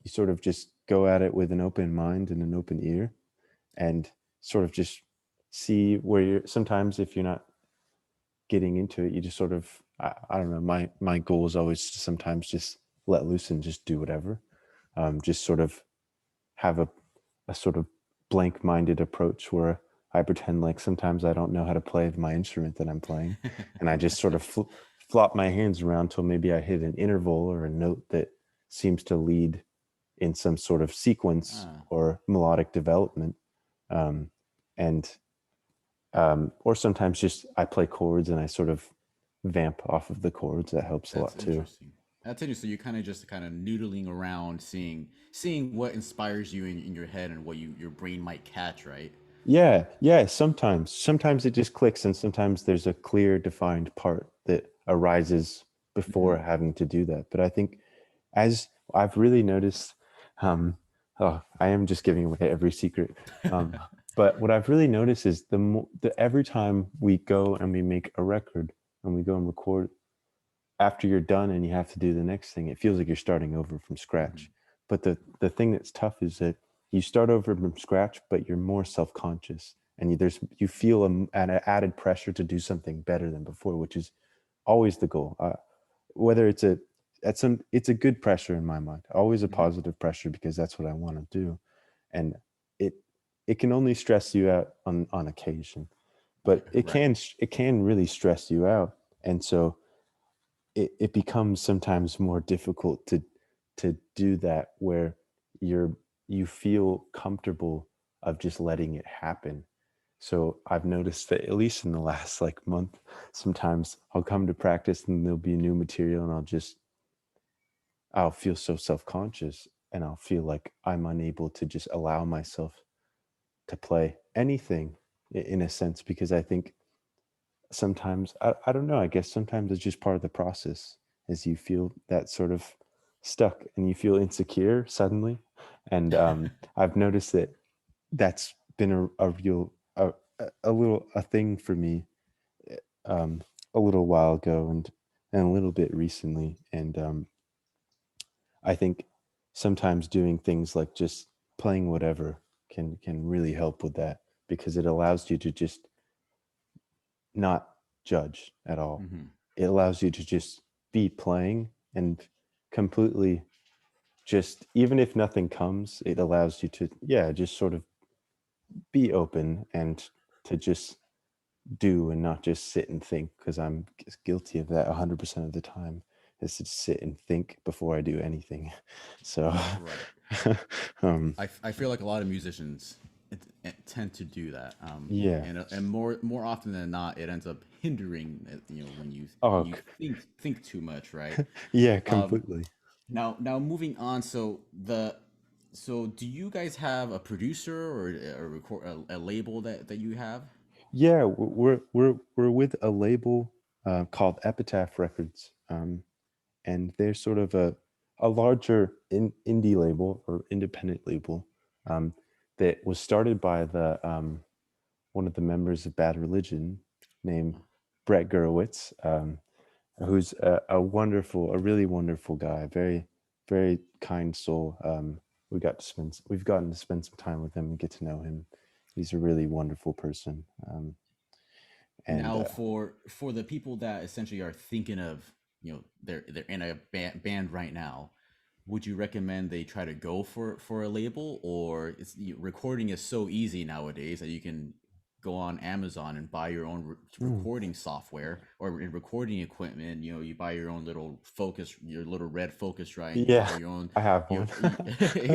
You sort of just go at it with an open mind and an open ear, and sort of just see where you're. Sometimes, if you're not getting into it, you just sort of, I don't know. My goal is always to sometimes just let loose and just do whatever. Just sort of have a sort of blank minded approach where I pretend like sometimes I don't know how to play my instrument that I'm playing. And I just sort of flop my hands around till maybe I hit an interval or a note that seems to lead in some sort of sequence Ah, or melodic development. Um, and, or sometimes just I play chords and I sort of vamp off of the chords. That helps a that's lot too. interesting. That's interesting. So you kind of just kind of noodling around, seeing what inspires you in your head and what your brain might catch, right? Yeah. Sometimes it just clicks, and sometimes there's a clear, defined part that arises before Hmm. having to do that. But I think, as I've really noticed, um, oh, I am just giving away every secret. Um, but what I've really noticed is the every time we go and we make a record and we go and record, after you're done and you have to do the next thing, it feels like you're starting over from Hmm. scratch. But the thing that's tough is that you start over from scratch, but you're more self-conscious, and you feel an added pressure to do something better than before, which is always the goal. Whether it's a good pressure in my mind, always a Hmm. positive pressure because that's what I want to do, and it it can only stress you out on occasion, but Right. it can really stress you out, and so it becomes sometimes more difficult to do that where you're you feel comfortable of just letting it happen. So I've noticed that at least in the last like month, sometimes I'll come to practice and there'll be new material and I'll feel so self-conscious and I'll feel like I'm unable to just allow myself to play anything in a sense because I think sometimes I don't know, I guess sometimes it's just part of the process as you feel that sort of stuck and you feel insecure suddenly. And I've noticed that that's been a real a little a thing for me um, a little while ago and a little bit recently. And I think sometimes doing things like just playing whatever can really help with that because it allows you to just not judge at all. Hmm. It allows you to just be playing and completely just, even if nothing comes, it allows you to, yeah, just sort of be open and to just do and not just sit and think. Because I'm guilty of that 100% of the time, is to sit and think before I do anything. So, Right. um, I feel like a lot of musicians tend to do that, yeah. and more often than not, it ends up hindering when Oh, you think too much, right? yeah, Um, completely. now moving on. So do you guys have a producer or a label that you have? Yeah, we're with a label called Epitaph Records. and they're sort of a larger indie label or independent label um, that was started by the one of the members of Bad Religion named Brett Gurewitz, who's a wonderful, a really wonderful guy, very, very kind soul. We've gotten to spend some time with him and get to know him. He's a really wonderful person. And Now, for the people that essentially are thinking of, they're in a band right now, would you recommend they try to go for a label, or recording is so easy nowadays that you can go on Amazon and buy your own mm, recording software or recording equipment. You buy your own little focus, your little red focus, right? And you yeah, buy your own, I have one.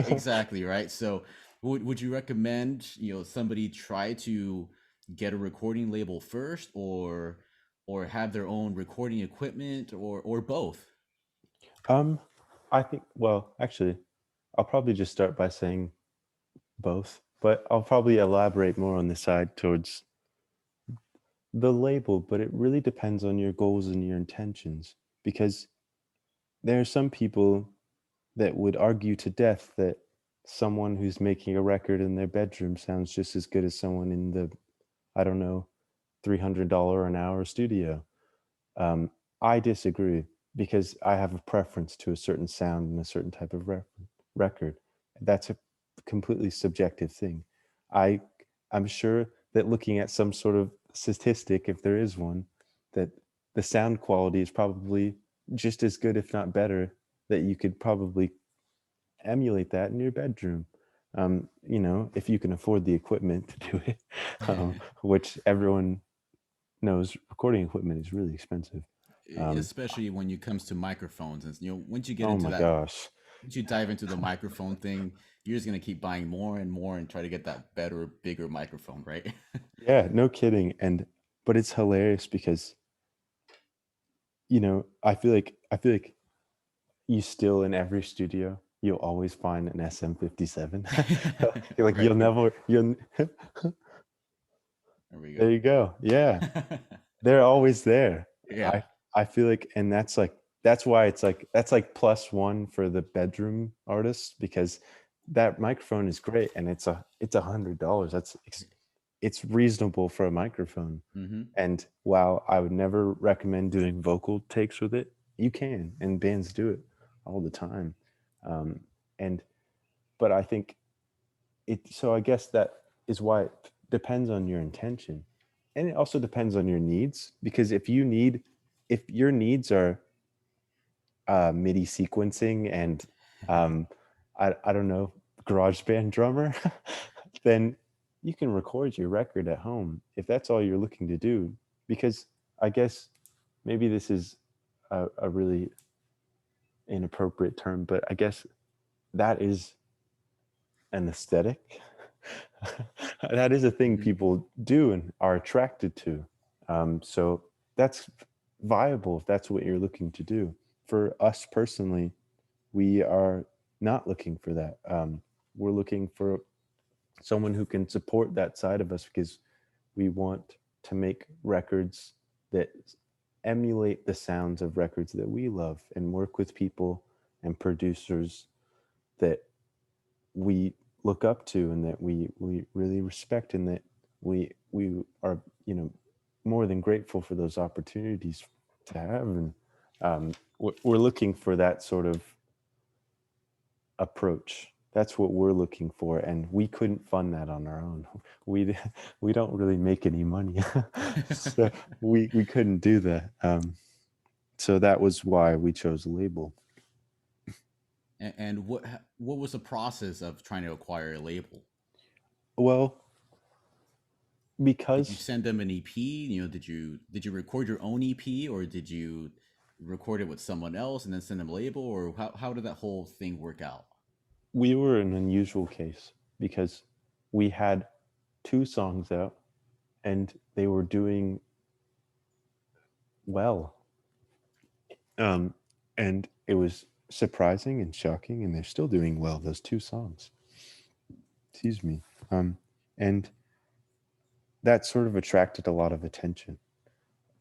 exactly, right? So would you recommend, somebody try to get a recording label first, or have their own recording equipment, or both? um, I think, well, actually, I'll probably just start by saying both, but I'll probably elaborate more on the side towards the label, but it really depends on your goals and your intentions because there are some people that would argue to death that someone who's making a record in their bedroom sounds just as good as someone in the, I don't know, $300 an hour studio. Um, I disagree because I have a preference to a certain sound and a certain type of record. That's a completely subjective thing. I I'm sure that looking at some sort of statistic, if there is one, that the sound quality is probably just as good, if not better, that you could probably emulate that in your bedroom. If you can afford the equipment to do it, which everyone knows recording equipment is really expensive. Um, Especially when it comes to microphones, and once you get oh into my that, gosh. once you dive into the microphone thing, you're just gonna keep buying more and more and try to get that better, bigger microphone, right? Yeah, no kidding. But it's hilarious because, I feel like you still in every studio, you'll always find an SM57. Like Right. you'll never you'll There we there go. you go. Yeah. They're always there. Yeah. I feel like, and that's why that's like plus one for the bedroom artists because that microphone is great and it's $100. It's reasonable for a microphone. Mm-hmm. And while I would never recommend doing vocal takes with it, you can, and bands do it all the time. Um, and but I think so I guess that is why it depends on your intention. And it also depends on your needs because if your needs are MIDI sequencing and I don't know, garage band drummer, then you can record your record at home if that's all you're looking to do. Because I guess maybe this is a really inappropriate term, but I guess that is an aesthetic. That is a thing Mm-hmm. people do and are attracted to. So that's viable if that's what you're looking to do. For us personally, we are not looking for that. We're looking for someone who can support that side of us because we want to make records that emulate the sounds of records that we love and work with people and producers that we look up to and that we really respect and that we are more than grateful for those opportunities to have and we're looking for that sort of approach. That's what we're looking for, and we couldn't fund that on our own. We we don't really make any money, so we couldn't do that. So that was why we chose a label. And what was the process of trying to acquire a label? Well, Did you because send them an EP? Did you record your own EP, or did you record it with someone else and then send them a label, or how did that whole thing work out? we were an unusual case because we had two songs out and they were doing well, um, and it was surprising and shocking, and they're still doing well. Those two songs, excuse me, and that sort of attracted a lot of attention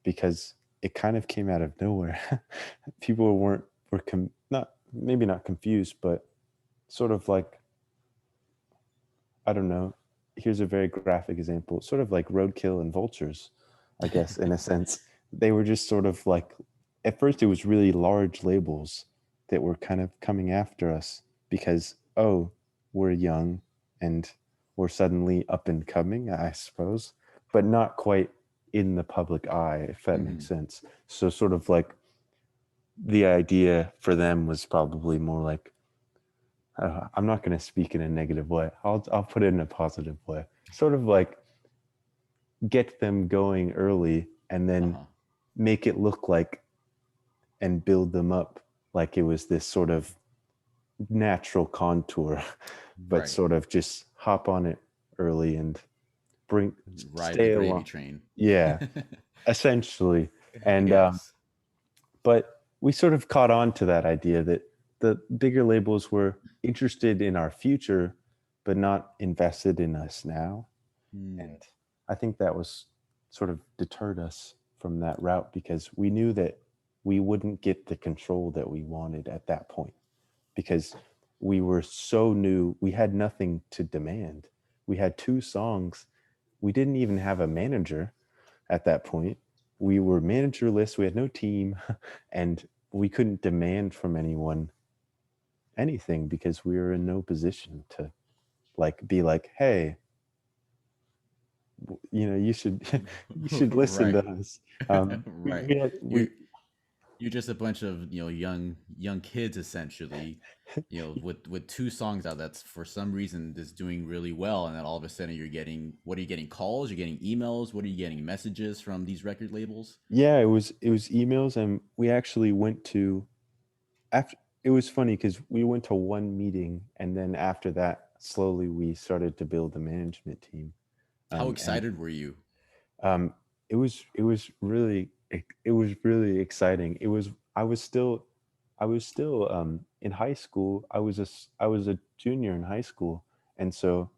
because it kind of came out of nowhere. People not, maybe not confused, but sort of like, I don't know. Here's a very graphic example, sort of like roadkill and vultures, I guess, in a sense. They were just sort of like, at first, it was really large labels that were kind of coming after us because, oh, we're young and we're suddenly up and coming, I suppose, but not quite in the public eye, if that makes Hmm. sense. So, sort of like the idea for them was probably more like, I'm not going to speak in a negative way. I'll put it in a positive way. Sort of like get them going early and then Uh-huh. make it look like and build them up like it was this sort of natural contour, but Right. sort of just hop on it early and bring Ride the stay gravy along. train. Yeah, essentially. And Yes. but we sort of caught on to that idea that the bigger labels were interested in our future, but not invested in us now. Hmm. And I think that was sort of deterred us from that route because we knew that we wouldn't get the control that we wanted at that point because we were so new. We had nothing to demand. We had two songs. We didn't even have a manager at that point. We were managerless. We had no team and we couldn't demand from anyone anything because we were in no position to like be like, hey, you should you should listen Right. to us. Right. You're you're just a bunch of, young kids essentially, with two songs out that's for some reason is doing really well, and then all of a sudden you're getting, what are you getting, calls, you're getting emails, what are you getting, messages from these record labels? Yeah, it was emails, and we actually went to after. It was funny because we went to one meeting, and then after that, slowly we started to build the management team. How And excited were you? um, it was really exciting. I was still in high school. I was a junior in high school, and so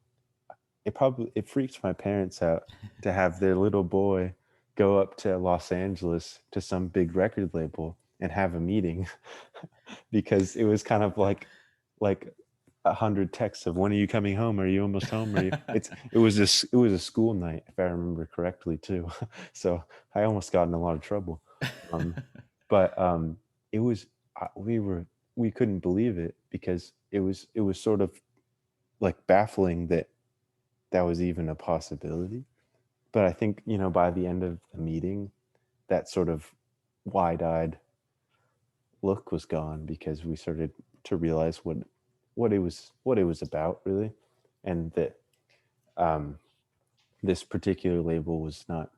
it freaks my parents out to have their little boy go up to Los Angeles to some big record label and have a meeting because it was kind of like 100 texts of when are you coming home? Are you almost home? Are you? It was a school night if I remember correctly too. So I almost got in a lot of trouble. Um, but it was we couldn't believe it because it was sort of like baffling that that was even a possibility. But I think, by the end of the meeting, that sort of wide eyed look was gone because we started to realize what it was about really, and that um, this particular label was not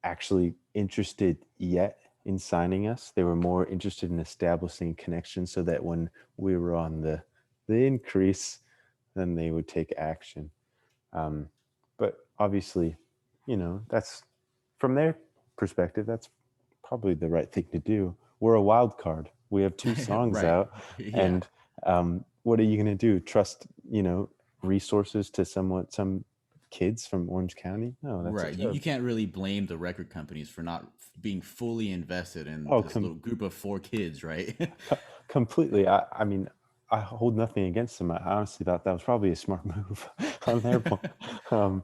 actually interested yet in signing us. They were more interested in establishing connections so that when we were on the increase, then they would take action. Um, but obviously, that's from their perspective, that's probably the right thing to do. We're a wild card. We have two songs Right. out, Yeah. and what are you going to do? Trust, resources to some kids from Orange County? No, that's a Right. You joke. can't really blame the record companies for not being fully invested in Oh, this little group of four kids, right? completely. I mean, I hold nothing against them. I honestly thought that was probably a smart move on their part, um,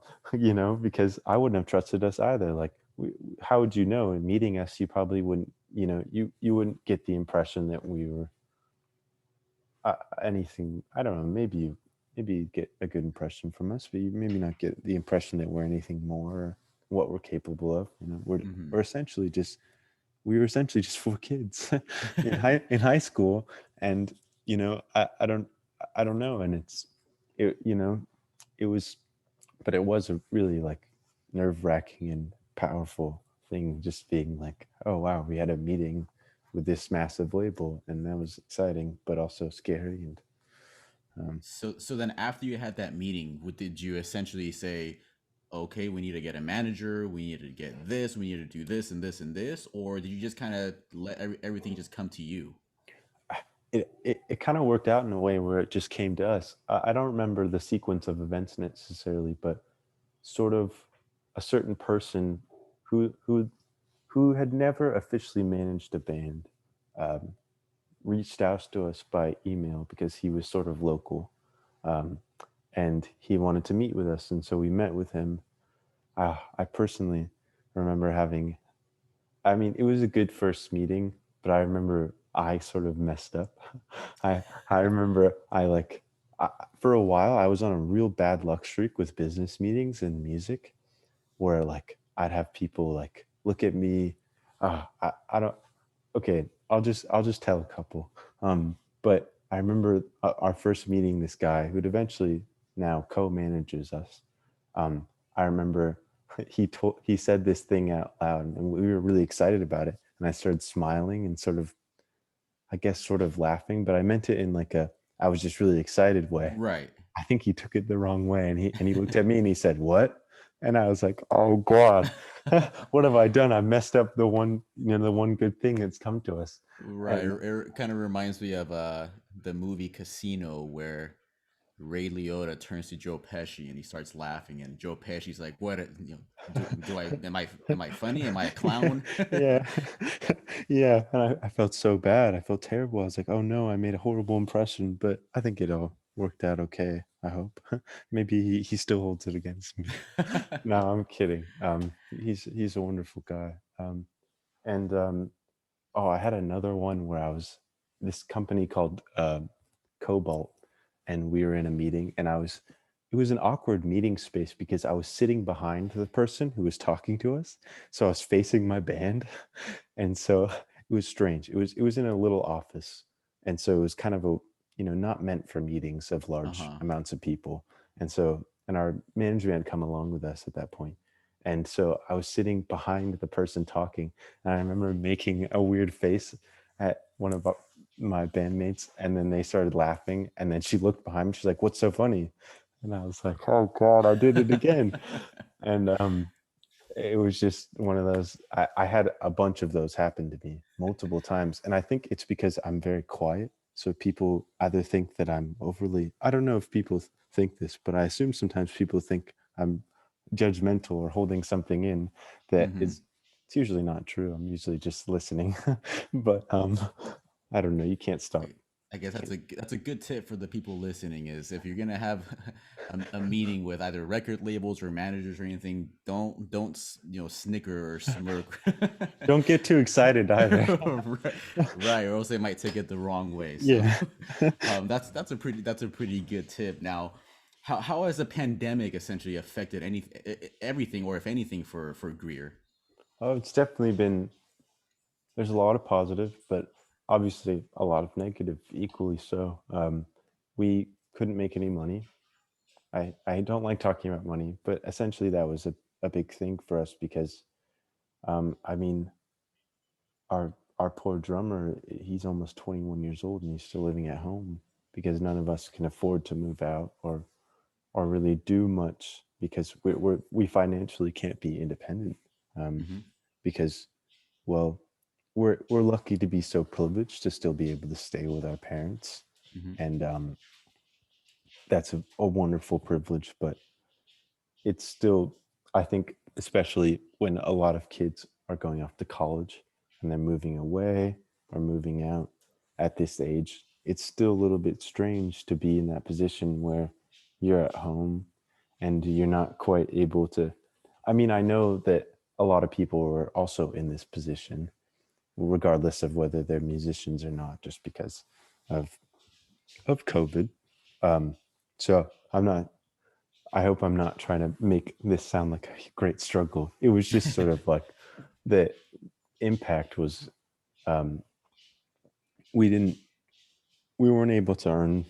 because I wouldn't have trusted us either. Like, how would you know? In meeting us, you probably wouldn't, you wouldn't get the impression that we were anything. I don't know. Maybe you get a good impression from us, but you maybe not get the impression that we're anything more or what we're capable of. Hmm. We're essentially just we were essentially just four kids in high school, and I don't know, and it you know it was, but it was a really like nerve wracking and powerful thing, just being like, oh wow, we had a meeting with this massive label, and that was exciting, but also scary, and um, So then after you had that meeting, what did you essentially say? Okay, we need to get a manager. We need to get this. We need to do this and this and this. Or did you just kind of let everything just come to you? it kind of worked out in a way where it just came to us. I don't remember the sequence of events necessarily, but sort of a certain person who who had never officially managed a band, um, reached out to us by email because he was sort of local, um, and he wanted to meet with us, and so we met with him. I personally remember having, I mean, it was a good first meeting, but I remember I sort of messed up. I remember I, for a while I was on a real bad luck streak with business meetings and music, where like I'd have people like look at me. I don't. Okay, I'll just tell a couple. But I remember our first meeting. This guy who'd eventually now co-manages us. Um, I remember he said this thing out loud, and we were really excited about it. And I started smiling and sort of, I guess, sort of laughing, but I meant it in like a I was just really excited way. Right. I think he took it the wrong way, and he looked at me and he said, "What?" And I was like, "Oh God, what have I done? I messed up the one, the one good thing that's come to us." Right. And It kind of reminds me of the movie Casino, where Ray Liotta turns to Joe Pesci and he starts laughing, and Joe Pesci's like, "What? Do I am I funny? Am I a clown?" yeah, yeah. And I felt so bad. I felt terrible. I was like, "Oh no, I made a horrible impression." But I think it all worked out okay. I hope. Maybe he still holds it against me. No, I'm kidding. He's a wonderful guy. And Oh, I had another one where I was this company called Cobalt, and we were in a meeting, and it was an awkward meeting space because I was sitting behind the person who was talking to us, so I was facing my band, and so it was strange. It was in a little office, and so it was kind of a not meant for meetings of Uh large huh. amounts of people, and our manager had come along with us at that point, and so I was sitting behind the person talking, and I remember making a weird face at one of my bandmates, and then they started laughing, and then she looked behind me. She's like, "What's so funny?" And I was like, "Oh God, I did it again." And it was just one of those. I had a bunch of those happen to me multiple times, and I think it's because I'm very quiet. So people either think that I'm overly. I don't know if people think this, but I assume sometimes people think I'm judgmental or holding something in that Hmm. is. It's usually not true. I'm usually just listening, but I don't know. You can't stop. I guess Can't, that's a good tip for the people listening, is if you're gonna have a meeting with either record labels or managers or anything, don't snicker or smirk. don't get too excited either. Right, right, or else they might take it the wrong way. So Yeah. that's a pretty good tip. Now, how has the pandemic essentially affected everything, or if anything, for Greer? Oh, it's definitely been. There's a lot of positive, but obviously a lot of negative equally so. We couldn't make any money. I don't like talking about money, but essentially that was a big thing for us because I mean our poor drummer, he's almost 21 years old and he's still living at home because none of us can afford to move out or really do much because we financially can't be independent, um, Hmm. because well we're lucky to be so privileged to still be able to stay with our parents, Hmm. and that's a wonderful privilege, but it's still, I think, especially when a lot of kids are going off to college and they're moving away or moving out at this age, it's still a little bit strange to be in that position where you're at home and you're not quite able to. I mean, I know that a lot of people are also in this position, regardless of whether they're musicians or not, just because of COVID. Um, so I'm not. I hope I'm not trying to make this sound like a great struggle. It was just sort of like the impact was, um, we didn't we weren't able to earn,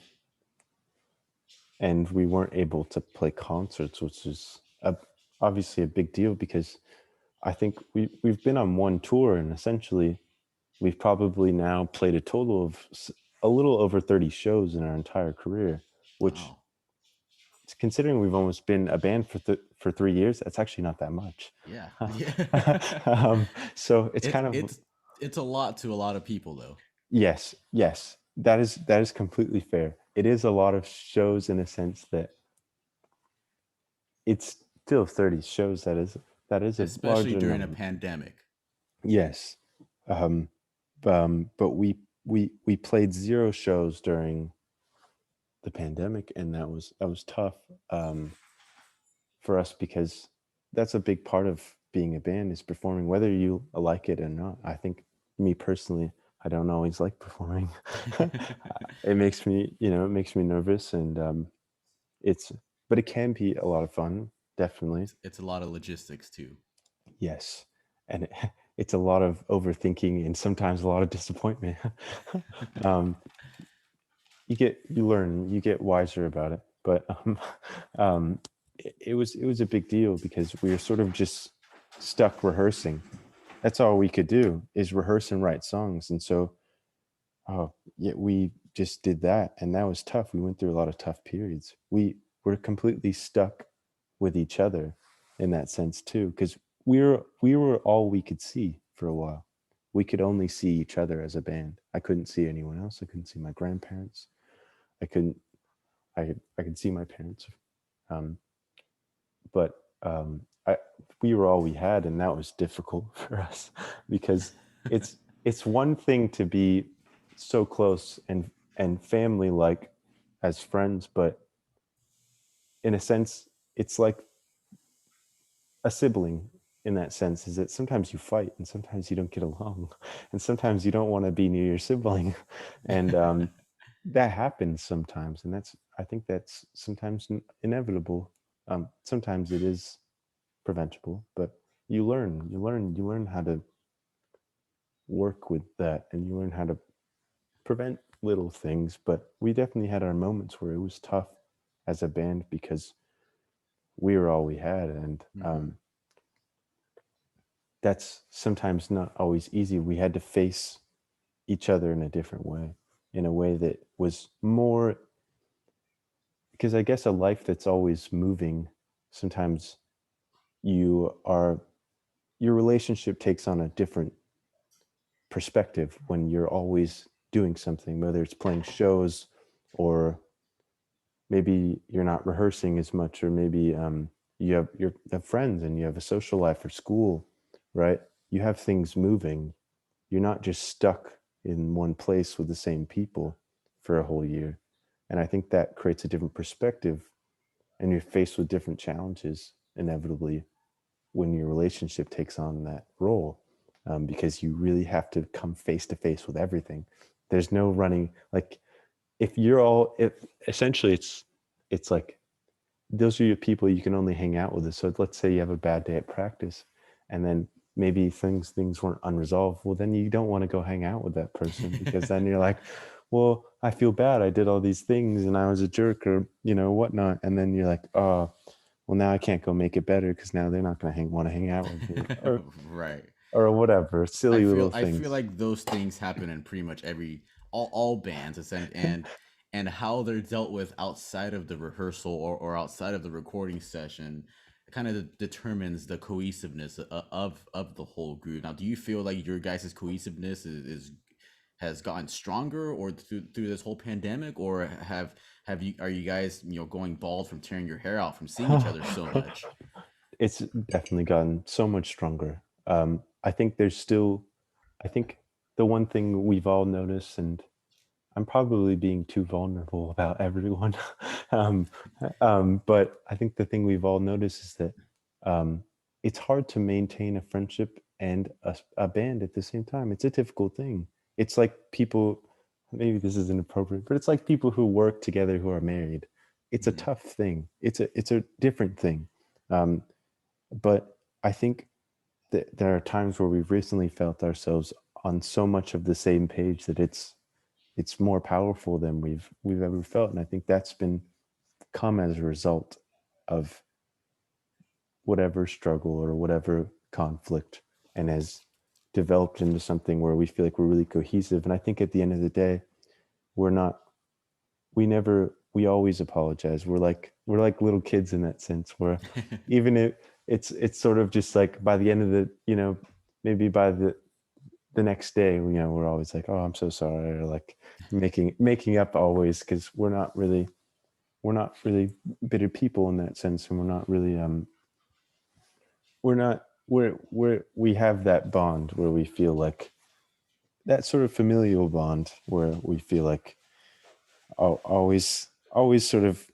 and we weren't able to play concerts, which is obviously a big deal because I think we've been on one tour, and essentially we've probably now played a total of a little over 30 shows in our entire career, which, Wow. considering we've almost been a band for 3 years, that's actually not that much. Yeah. Yeah. So it's it's kind of, it's it's a lot to a lot of people, though. yes, yes, that is completely fair. It is a lot of shows in a sense that it's still 30 shows. That is a large Especially during a number. pandemic. Yes. Um, but we played zero shows during the pandemic, and that was tough for us because that's a big part of being a band is performing, whether you like it or not. I think me personally, I don't always like performing. It makes me, it makes me nervous, and it's, but it can be a lot of fun, definitely. It's a lot of logistics too. Yes, and it's a lot of overthinking and sometimes a lot of disappointment. um, you learn, you get wiser about it, but it was a big deal because we were sort of just stuck rehearsing. That's all we could do is rehearse and write songs, and so yeah, we just did that, and that was tough. We went through a lot of tough periods. We were completely stuck with each other in that sense too, because we were all we could see for a while. We could only see each other as a band. I couldn't see anyone else. I couldn't see my grandparents. I couldn't. I could see my parents, um, but I we were all we had, and that was difficult for us because it's one thing to be so close and family like as friends, but in a sense, it's like a sibling in that sense is that sometimes you fight and sometimes you don't get along and sometimes you don't want to be near your sibling and that happens sometimes, and that's, I think that's sometimes inevitable. Sometimes it is preventable, but you learn how to work with that, and you learn how to prevent little things. But we definitely had our moments where it was tough as a band because we were all we had, and Hmm. that's sometimes not always easy. We had to face each other in a different way, in a way that was more, because I guess a life that's always moving, sometimes you are, your relationship takes on a different perspective when you're always doing something, whether it's playing shows or maybe you're not rehearsing as much, or maybe you have friends and you have a social life or school, right? You have things moving. You're not just stuck in one place with the same people for a whole year. And I think that creates a different perspective, and you're faced with different challenges inevitably when your relationship takes on that role, because you really have to come face to face with everything. There's no running, like, if you're all, if essentially it's like those are your people you can only hang out with. So let's say you have a bad day at practice, and then maybe things weren't unresolved. Well, then you don't want to go hang out with that person because then you're like, well, I feel bad. I did all these things and I was a jerk, or whatnot. And then you're like, oh, well, now I can't go make it better because now they're not going to want to hang out with me, Right. or whatever, silly little I feel things. like those things happen in pretty much every all bands, and how they're dealt with outside of the rehearsal, or outside of the recording session kind of determines the cohesiveness of the whole group. Now, do you feel like your guys' cohesiveness is has gotten stronger, or through this whole pandemic, or have you are you guys going bald from tearing your hair out from seeing each other so much? It's definitely gotten so much stronger. I think there's still, I think the one thing we've all noticed, and I'm probably being too vulnerable about everyone, um, but I think the thing we've all noticed is that um, it's hard to maintain a friendship and a band at the same time. It's a difficult thing. It's like people, maybe this is inappropriate, but it's like people who work together who are married. It's a Hmm. tough thing. It's a different thing. Um, but I think that there are times where we've recently felt ourselves on so much of the same page that it's more powerful than we've ever felt, and I think that's been come as a result of whatever struggle or whatever conflict, and has developed into something where we feel like we're really cohesive. And I think at the end of the day, we're not, we always apologize. We're like little kids in that sense, where even if it's sort of just like by the end of the, maybe by the next day, we're always like, oh, I'm so sorry, or like making up always, because we're not really bitter people in that sense, and we're not really we're not. we have that bond where we feel like that sort of familial bond where we feel like always sort of,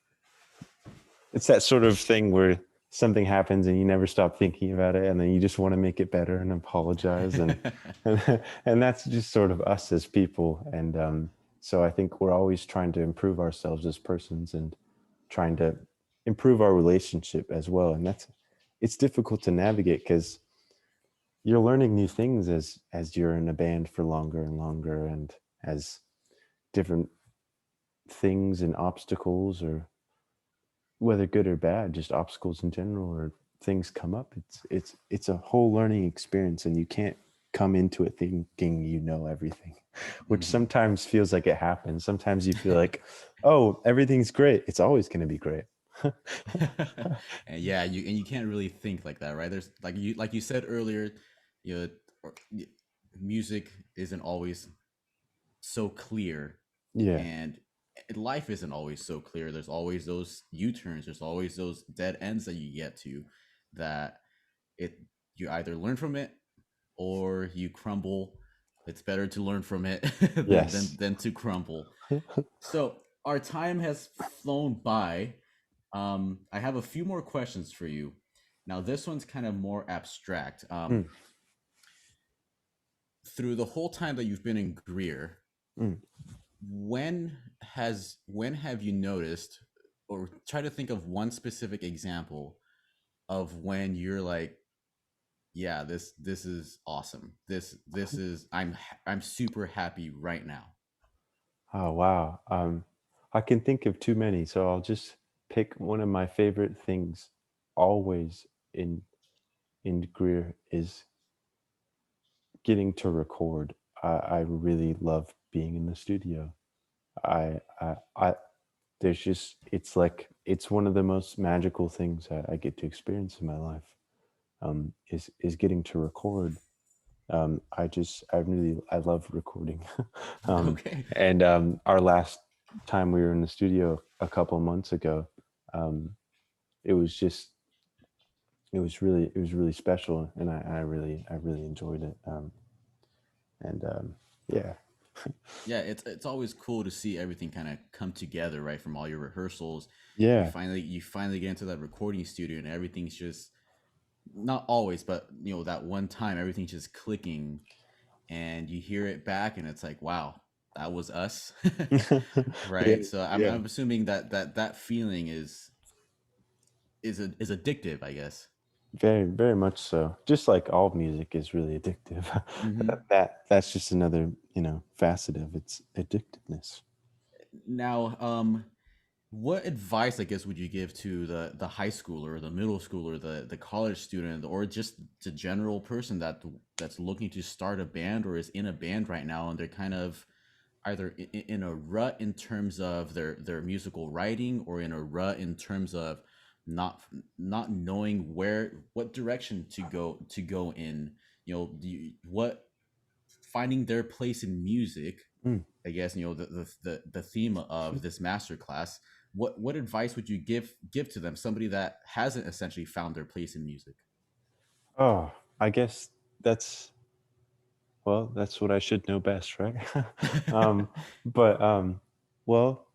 it's that sort of thing where something happens and you never stop thinking about it, and then you just want to make it better and apologize, and that's just sort of us as people. And so I think we're always trying to improve ourselves as persons and trying to improve our relationship as well. And that's, it's difficult to navigate because you're learning new things as you're in a band for longer and longer, and as different things and obstacles, or whether good or bad, just obstacles in general or things come up, it's a whole learning experience, and you can't come into it thinking you know everything, which Mhm. sometimes feels like it happens. Sometimes you feel like, oh, everything's great, it's always going to be great. And yeah, you can't really think like that, right? There's like you said earlier, you know, music isn't always so clear, Yeah. and life isn't always so clear. There's always those U-turns, there's always those dead ends that you get to, that it you either learn from it or you crumble. It's better to learn from it than Yes. to crumble. So our time has flown by. I have a few more questions for you. Now, this one's kind of more abstract. Mm, Through the whole time that you've been in Greer, mm. when have you noticed, or try to think of one specific example of when you're like, yeah, this is awesome. This is I'm super happy right now. Oh wow. I can think of too many, so I'll just pick one of my favorite things always in Greer is getting to record. I really love being in the studio. I there's just, it's like it's one of the most magical things I get to experience in my life. Is getting to record. I love recording. um, Okay. and our last time we were in the studio a couple months ago, um, it was just, it was really special, and I really enjoyed it. And yeah. Yeah, it's always cool to see everything kind of come together, right? From all your rehearsals, Yeah. you finally get into that recording studio, and everything's just, not always, but that one time everything's just clicking, and you hear it back, and it's like, wow, that was us. Yeah, Right? So yeah. I'm assuming that feeling is addictive, I guess. Very, very much so. Just like all music is really addictive. Hmm. That's just another, facet of its addictiveness. Now, what advice, I guess, would you give to the high schooler, the middle schooler, the college student, or just the general person that's looking to start a band or is in a band right now, and they're kind of either in a rut in terms of their musical writing, or in a rut in terms of not not knowing what direction to go in, what finding their place in music, Mm. I guess, the theme of this master class. What advice would you give to them, somebody that hasn't essentially found their place in music? Oh, I guess that's, well, that's what I should know best, right? um, but well,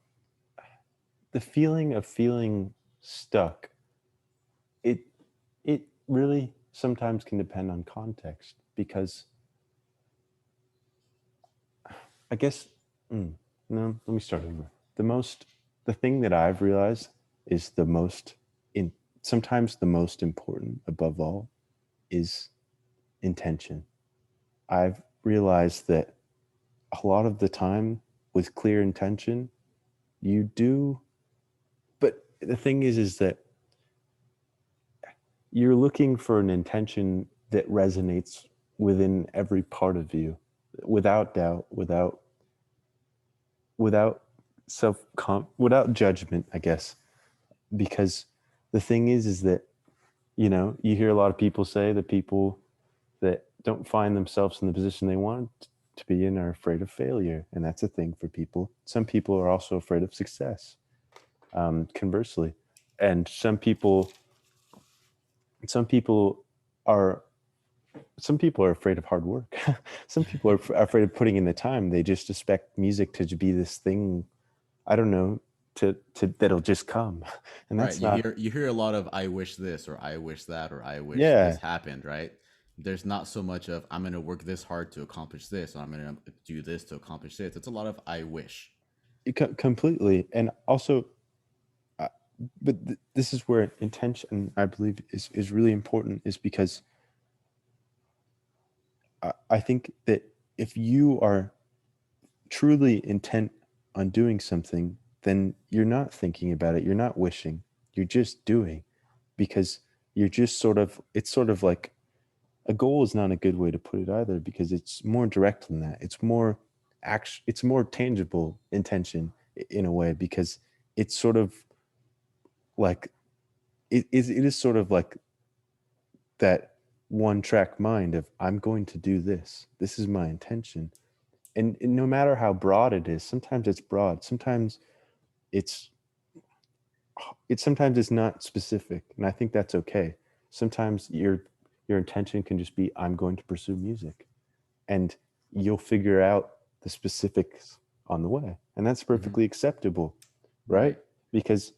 the feeling of feeling stuck, it it really sometimes can depend on context, because I guess, no, let me start over. The most, the thing that I've realized is the most in sometimes the most important above all is intention. I've realized that a lot of the time with clear intention, you do, but the thing is that you're looking for an intention that resonates within every part of you, without doubt, without without judgment, I guess. Because the thing is that, you hear a lot of people say that people that don't find themselves in the position they want to be in are afraid of failure, and that's a thing for people. Some people are also afraid of success, conversely. And some people are some people are afraid of hard work. Some people are afraid of putting in the time. They just expect music to be this thing, I don't know, to that'll just come. And Right. that's not, You hear a lot of I wish this or I wish that or I wish this yeah, happened, right? There's not so much of I'm gonna work this hard to accomplish this, or I'm gonna do this to accomplish this. It's a lot of I wish. completely. And also, uh, but this is where intention, I believe, is really important, is because I think that if you are truly intent on doing something, then you're not thinking about it. You're not wishing. You're just doing, because you're just sort of, it's sort of like, a goal is not a good way to put it either, because it's more direct than that. It's more action, it's more tangible intention in a way, because it's sort of like, it is sort of like that one track mind of, I'm going to do this. This is my intention. And no matter how broad it is, sometimes it's broad, sometimes it's sometimes it's not specific, and I think that's okay. Sometimes your intention can just be, I'm going to pursue music, and you'll figure out the specifics on the way, and that's Hmm. perfectly acceptable, right? Right. Because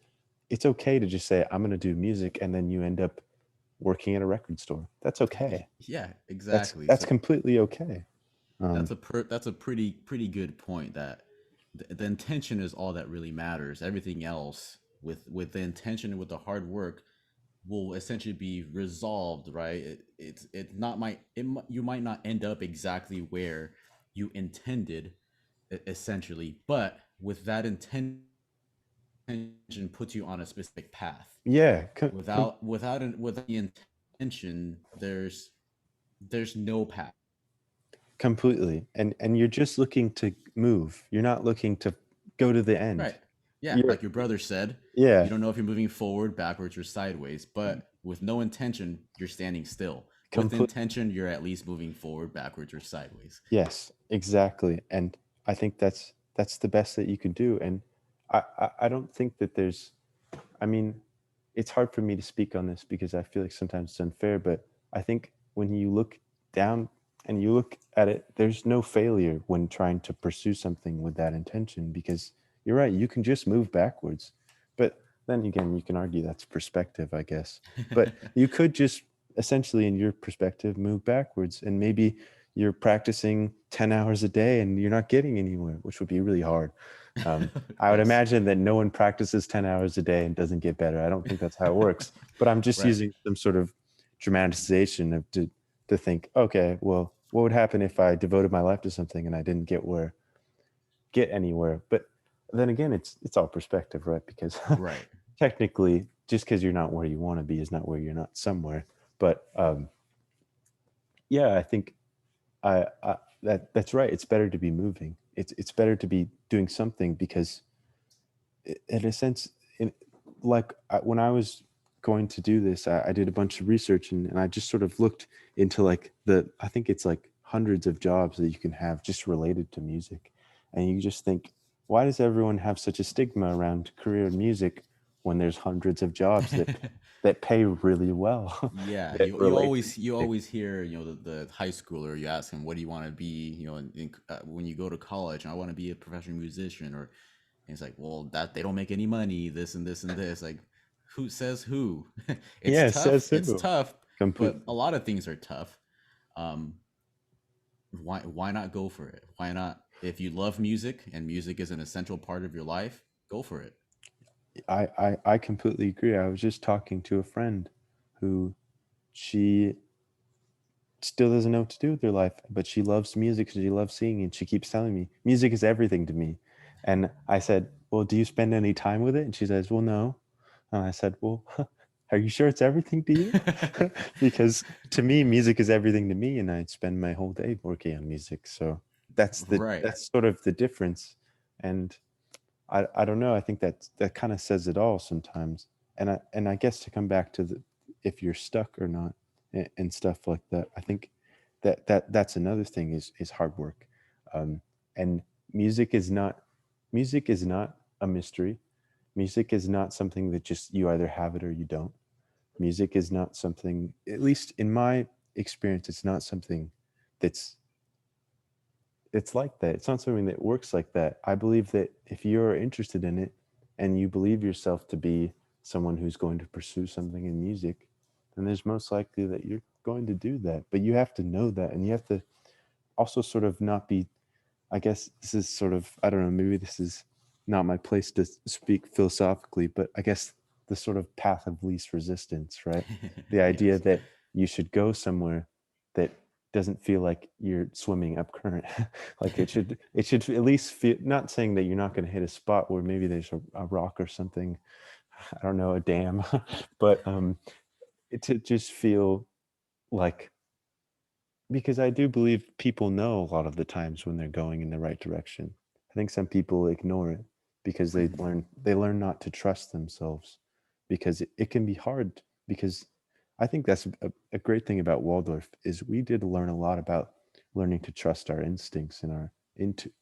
it's okay to just say, I'm going to do music, and then you end up working at a record store. That's okay. Yeah, that's exactly. that's So completely okay. um that's a pretty good point. That the intention is all that really matters. Everything else with the intention and with the hard work will essentially be resolved, right? It's not might you might not end up exactly where you intended, essentially, but with that intention puts you on a specific path. yeah, Without the intention, there's no path. completely. And you're just looking to move, you're not looking to go to the end. Right. Yeah, You're like your brother said, you Yeah, don't know if you're moving forward, backwards, or sideways, but with no intention, you're standing still. With complete. intention, you're at least moving forward, backwards, or sideways. Yes, exactly. And I think that's the best that you can do. And I don't think that there's, I mean, it's hard for me to speak on this because I feel like sometimes it's unfair, but I think when you look down and you look at it, there's no failure when trying to pursue something with that intention, because you're right, you can just move backwards. But then again, you can argue that's perspective, I guess. But you could just essentially, in your perspective, move backwards, and maybe you're practicing 10 hours a day and you're not getting anywhere, which would be really hard. I would Yes. imagine that no one practices 10 hours a day and doesn't get better. I don't think that's how it works. But I'm just Right. using some sort of dramatization of to think, okay, well, what would happen if I devoted my life to something and I didn't get anywhere? But then again, it's all perspective, right? Because Right. technically, just because you're not where you want to be is not where you're not somewhere. But yeah, I think that's right. It's better to be moving. It's better to be doing something, because in a sense, in, like when I was going to do this, I did a bunch of research, and I just sort of looked into like I think it's like hundreds of jobs that you can have just related to music. And you just think, why does everyone have such a stigma around career in music when there's hundreds of jobs that pay really well Yeah, that relate to you music? always hear, the high schooler. You ask him, "What do you want to be?" When you go to college, I want to be a professional musician, or and it's like, well, that they don't make any money. This and this and this. Like, who says who? It's Yeah, tough. says It's who? tough, but a Completely. lot of things are tough. Um, why not go for it? Why not? If you love music and music is an essential part of your life, go for it. I completely agree. I was just talking to a friend who, she still doesn't know what to do with her life, but she loves music, she loves singing, and she keeps telling me music is everything to me. And I said, well, do you spend any time with it? And she says, well, no. And I said, well, are you sure it's everything to you? Because to me, music is everything to me, and I spend my whole day working on music. So Right. that's sort of the difference. And I don't know. I think that kind of says it all sometimes. And I guess to come back to the, if you're stuck or not, and stuff like that. I think that's another thing, is hard work. And music is not music is not a mystery. Music is not something that just you either have it or you don't. Music is not something, at least in my experience. It's not something that's it's like that. It's not something that works like that. I believe that if you're interested in it and you believe yourself to be someone who's going to pursue something in music, then there's most likely that you're going to do that. But you have to know that, and you have to also sort of not be, I guess this is sort of, I don't know, maybe this is not my place to speak philosophically, but I guess the sort of path of least resistance, right? The idea Yes. that you should go somewhere that doesn't feel like you're swimming up current. Like it should at least feel, not saying that you're not going to hit a spot where maybe there's a rock or something, I don't know, a dam, but it to just feel like, because I do believe people know a lot of the times when they're going in the right direction. I think some people ignore it because Mhm. they learn not to trust themselves, because it can be hard. Because I think that's a great thing about Waldorf is we did learn a lot about learning to trust our instincts and our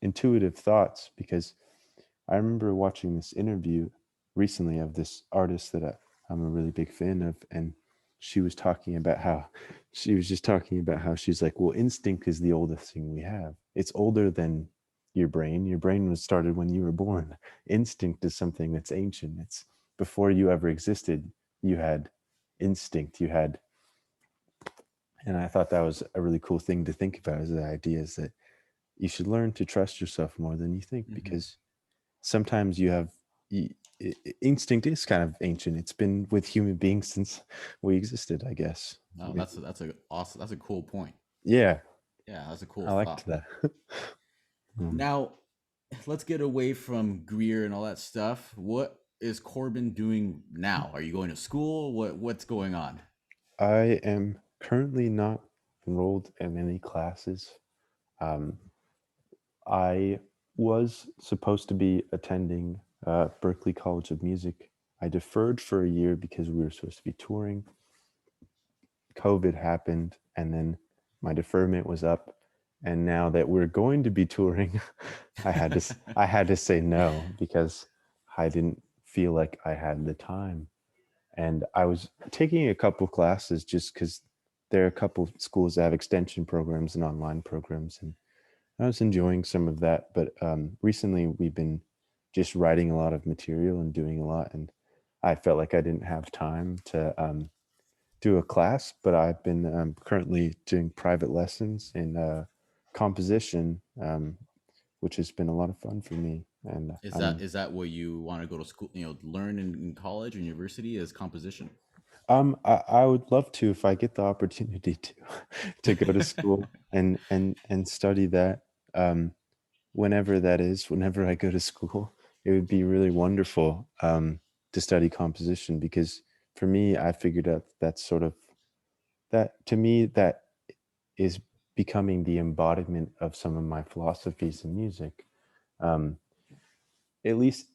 intuitive thoughts. Because I remember watching this interview recently of this artist that I'm a really big fan of, and she was talking about how she was just talking about how she's like, well, instinct is the oldest thing we have. It's older than your brain. Your brain was started when you were born. Instinct is something that's ancient. It's before you ever existed. You had instinct. You had, and I thought that was a really cool thing to think about. Is the idea is that you should learn to trust yourself more than you think, Mhm. because sometimes you have instinct is kind of ancient. It's been with human beings since we existed, I guess. No, that's a awesome. That's a cool point. Yeah, Yeah, that's a cool I liked thought. that. um, Now, let's get away from Greer and all that stuff. What is Corbin doing now? Are you going to school? What's going on? I am currently not enrolled in any classes. um, I was supposed to be attending Berklee College of Music. I deferred for a year because we were supposed to be touring. COVID happened, and then my deferment was up. And now that we're going to be touring, I had to say no, because I didn't feel like I had the time. And I was taking a couple classes just because there are a couple schools that have extension programs and online programs, and I was enjoying some of that. But recently, we've been just writing a lot of material and doing a lot, and I felt like I didn't have time to do a class. But I've been currently doing private lessons in composition, which has been a lot of fun for me. And Is that what you want to go to school? Learn in college or university is composition. I would love to, if I get the opportunity to to go to school and study that. Um, Whenever that is, whenever I go to school, it would be really wonderful to study composition, because for me, I figured out that's sort of, that to me, that is becoming the embodiment of some of my philosophies in music. Um, at least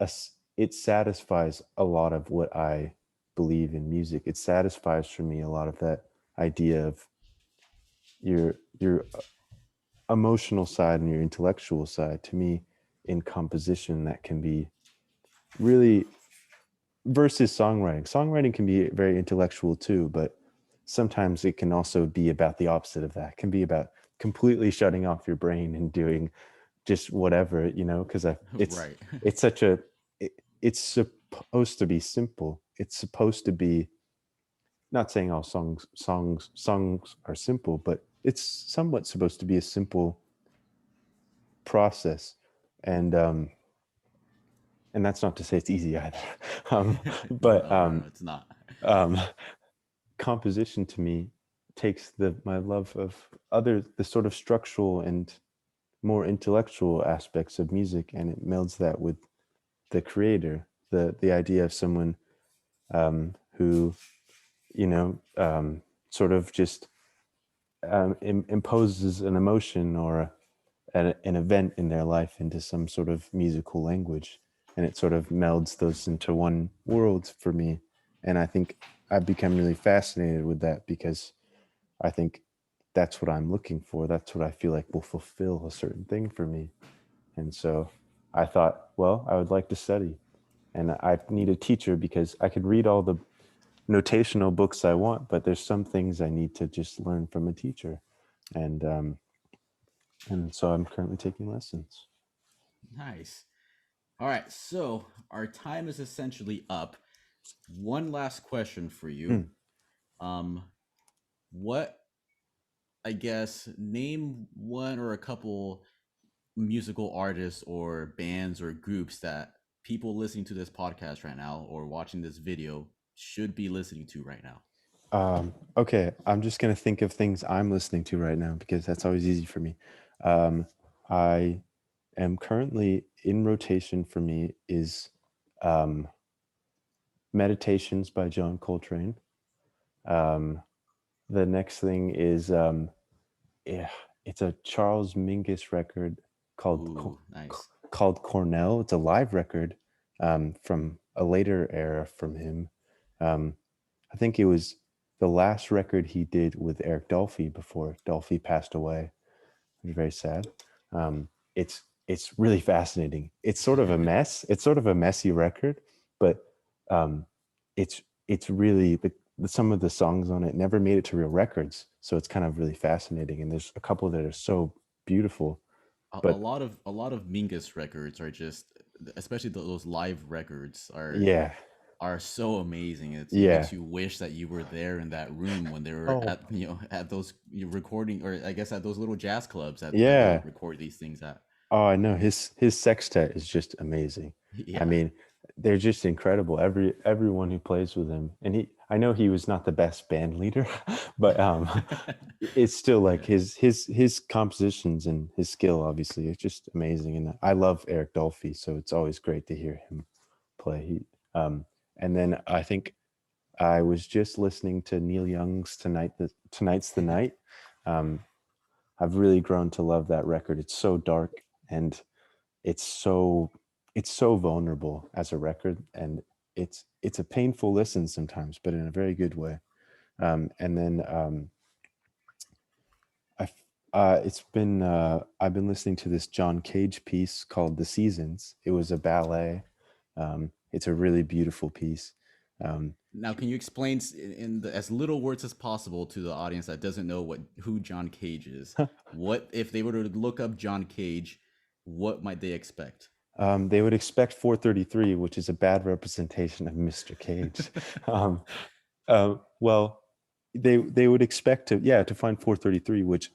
it satisfies a lot of what I believe in music. It satisfies for me a lot of that idea of your emotional side and your intellectual side. To me, in composition, that can be really, versus songwriting. Songwriting can be very intellectual too, but sometimes it can also be about the opposite of that. It can be about completely shutting off your brain and doing just whatever, because Right. it's such a it's supposed to be simple. It's supposed to be, not saying all songs are simple, but it's somewhat supposed to be a simple process. and and that's not to say it's easy either. But No, it's not. um composition to me takes the my love of the sort of structural and more intellectual aspects of music, and it melds that with the creator, the idea of someone who, you know sort of just imposes an emotion or an event in their life into some sort of musical language, and it sort of melds those into one world for me. And I think I've become really fascinated with that, because I think that's what I'm looking for. That's what I feel like will fulfill a certain thing for me. And so I thought, well, I would like to study, and I need a teacher, because I could read all notational books I want, but there's some things I need to just learn from a teacher, and so I'm currently taking lessons. Nice. All right, so our time is essentially up. One last question for you. Mm. Um, what I guess name one or a couple musical artists or bands or groups that people listening to this podcast right now or watching this video should be listening to right now. Okay, I'm just gonna think of things I'm listening to right now because that's always easy for me. Um, I am currently in rotation for me is um, Meditations by John Coltrane. Um, the next thing is yeah, it's a Charles Mingus record called Ooh, nice. called Cornell. It's a live record from a later era from him. Um, I think it was the last record he did with Eric Dolphy before Dolphy passed away. It was very sad. It's really fascinating. It's sort of a mess. It's sort of a messy record, but um, it's really some of the songs on it never made it to real records, so it's kind of really fascinating. And there's a couple that are so beautiful, A but lot of Mingus records are just, especially those live records yeah, are so amazing. It yeah. makes you wish that you were there in that room when they were Oh, at at those recording, or I guess at those little jazz clubs that they yeah. record these things at. Oh, I know his sextet is just amazing. I Yeah. mean, they're just incredible. Everyone who plays with him, and I know he was not the best band leader, but it's still like Yeah. his compositions and his skill. Obviously, it's just amazing. And I love Eric Dolphy, so it's always great to hear him play. And then I think I was just listening to Neil Young's Tonight's the Night. Um, I've really grown to love that record. It's so dark and it's so it's so vulnerable as a record, and it's a painful listen sometimes, but in a very good way. And then I've been listening to this John Cage piece called "The Seasons." It was a ballet. It's a really beautiful piece. Um, Now, can you explain in as little words as possible to the audience that doesn't know who John Cage is? What if they were to look up John Cage? What might they expect? they would expect 433, which is a bad representation of Mr. Cage. um, well, they would expect to find 433, which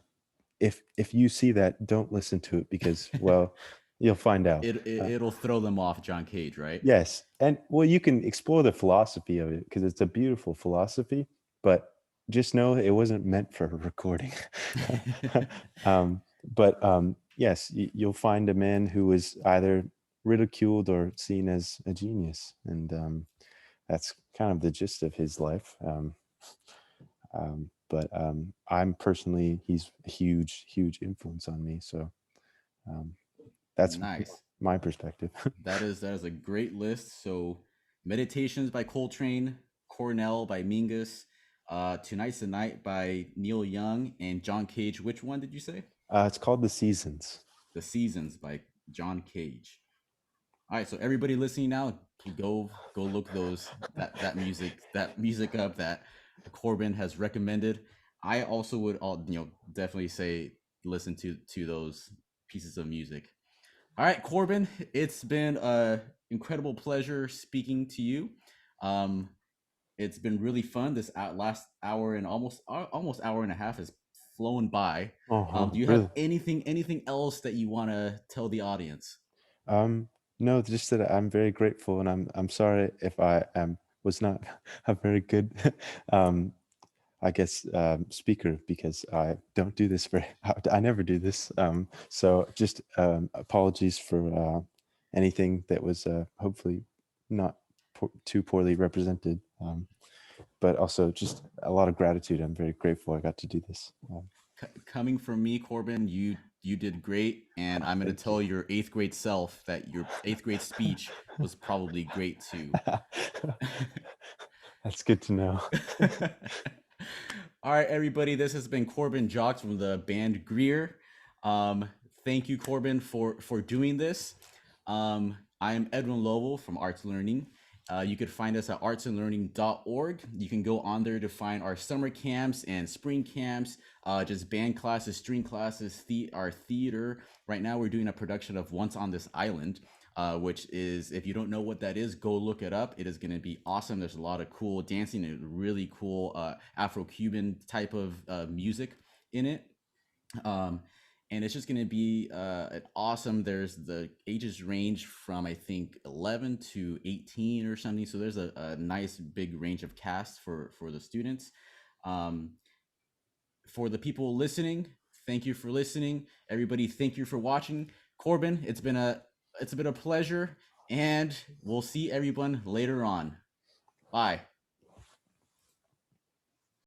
if you see that, don't listen to it because, well, you'll find out. It'll throw them off John Cage, right? Yes, and well, you can explore the philosophy of it because it's a beautiful philosophy, but just know it wasn't meant for a recording. But yes, you'll find a man who was either ridiculed or seen as a genius, and that's kind of the gist of his life. But I'm personally, he's a huge, huge influence on me. So um, that's Nice. my perspective. That is a great list. So, Meditations by Coltrane, Cornell by Mingus, Tonight's the Night by Neil Young, and John Cage. Which one did you say? It's called The Seasons. The Seasons by John Cage. All right, so everybody listening now, go look that music up that Corbin has recommended. I also would all definitely say listen to those pieces of music. All right, Corbin, it's been a incredible pleasure speaking to you. Um, it's been really fun. This last hour and almost hour and a half has flown by. Do Oh, you have really? anything else that you want to tell the audience? Um, no, just that I'm very grateful, and I'm sorry if I was not a very good um I guess speaker because I don't do this very I never do this. So just apologies for anything that was hopefully not too poorly represented. But also just a lot of gratitude. I'm very grateful I got to do this. Coming from me, Corbin, you did great, and I'm going to Thank you. tell your eighth grade self that your eighth grade speech was probably great too. That's good to know. All right, everybody, this has been Corbin Jacques from the band Greer. Um, Thank you, Corbin, for doing this. I am Edwin Lowell from Arts Learning, You could find us at artsandlearning.org. You can go on there to find our summer camps and spring camps, just band classes, string classes, our theater. Right now, we're doing a production of Once on This Island, which is, if you don't know what that is, go look it up. It is going to be awesome. There's a lot of cool dancing and really cool Afro-Cuban type of music in it. Um, and it's just going to be an awesome. There's the ages range from I think 11 to 18 or something. So there's a nice big range of cast for the students. Um, for the people listening, thank you for listening. Everybody, thank you for watching. Corbin, it's been a pleasure, and we'll see everyone later on. Bye.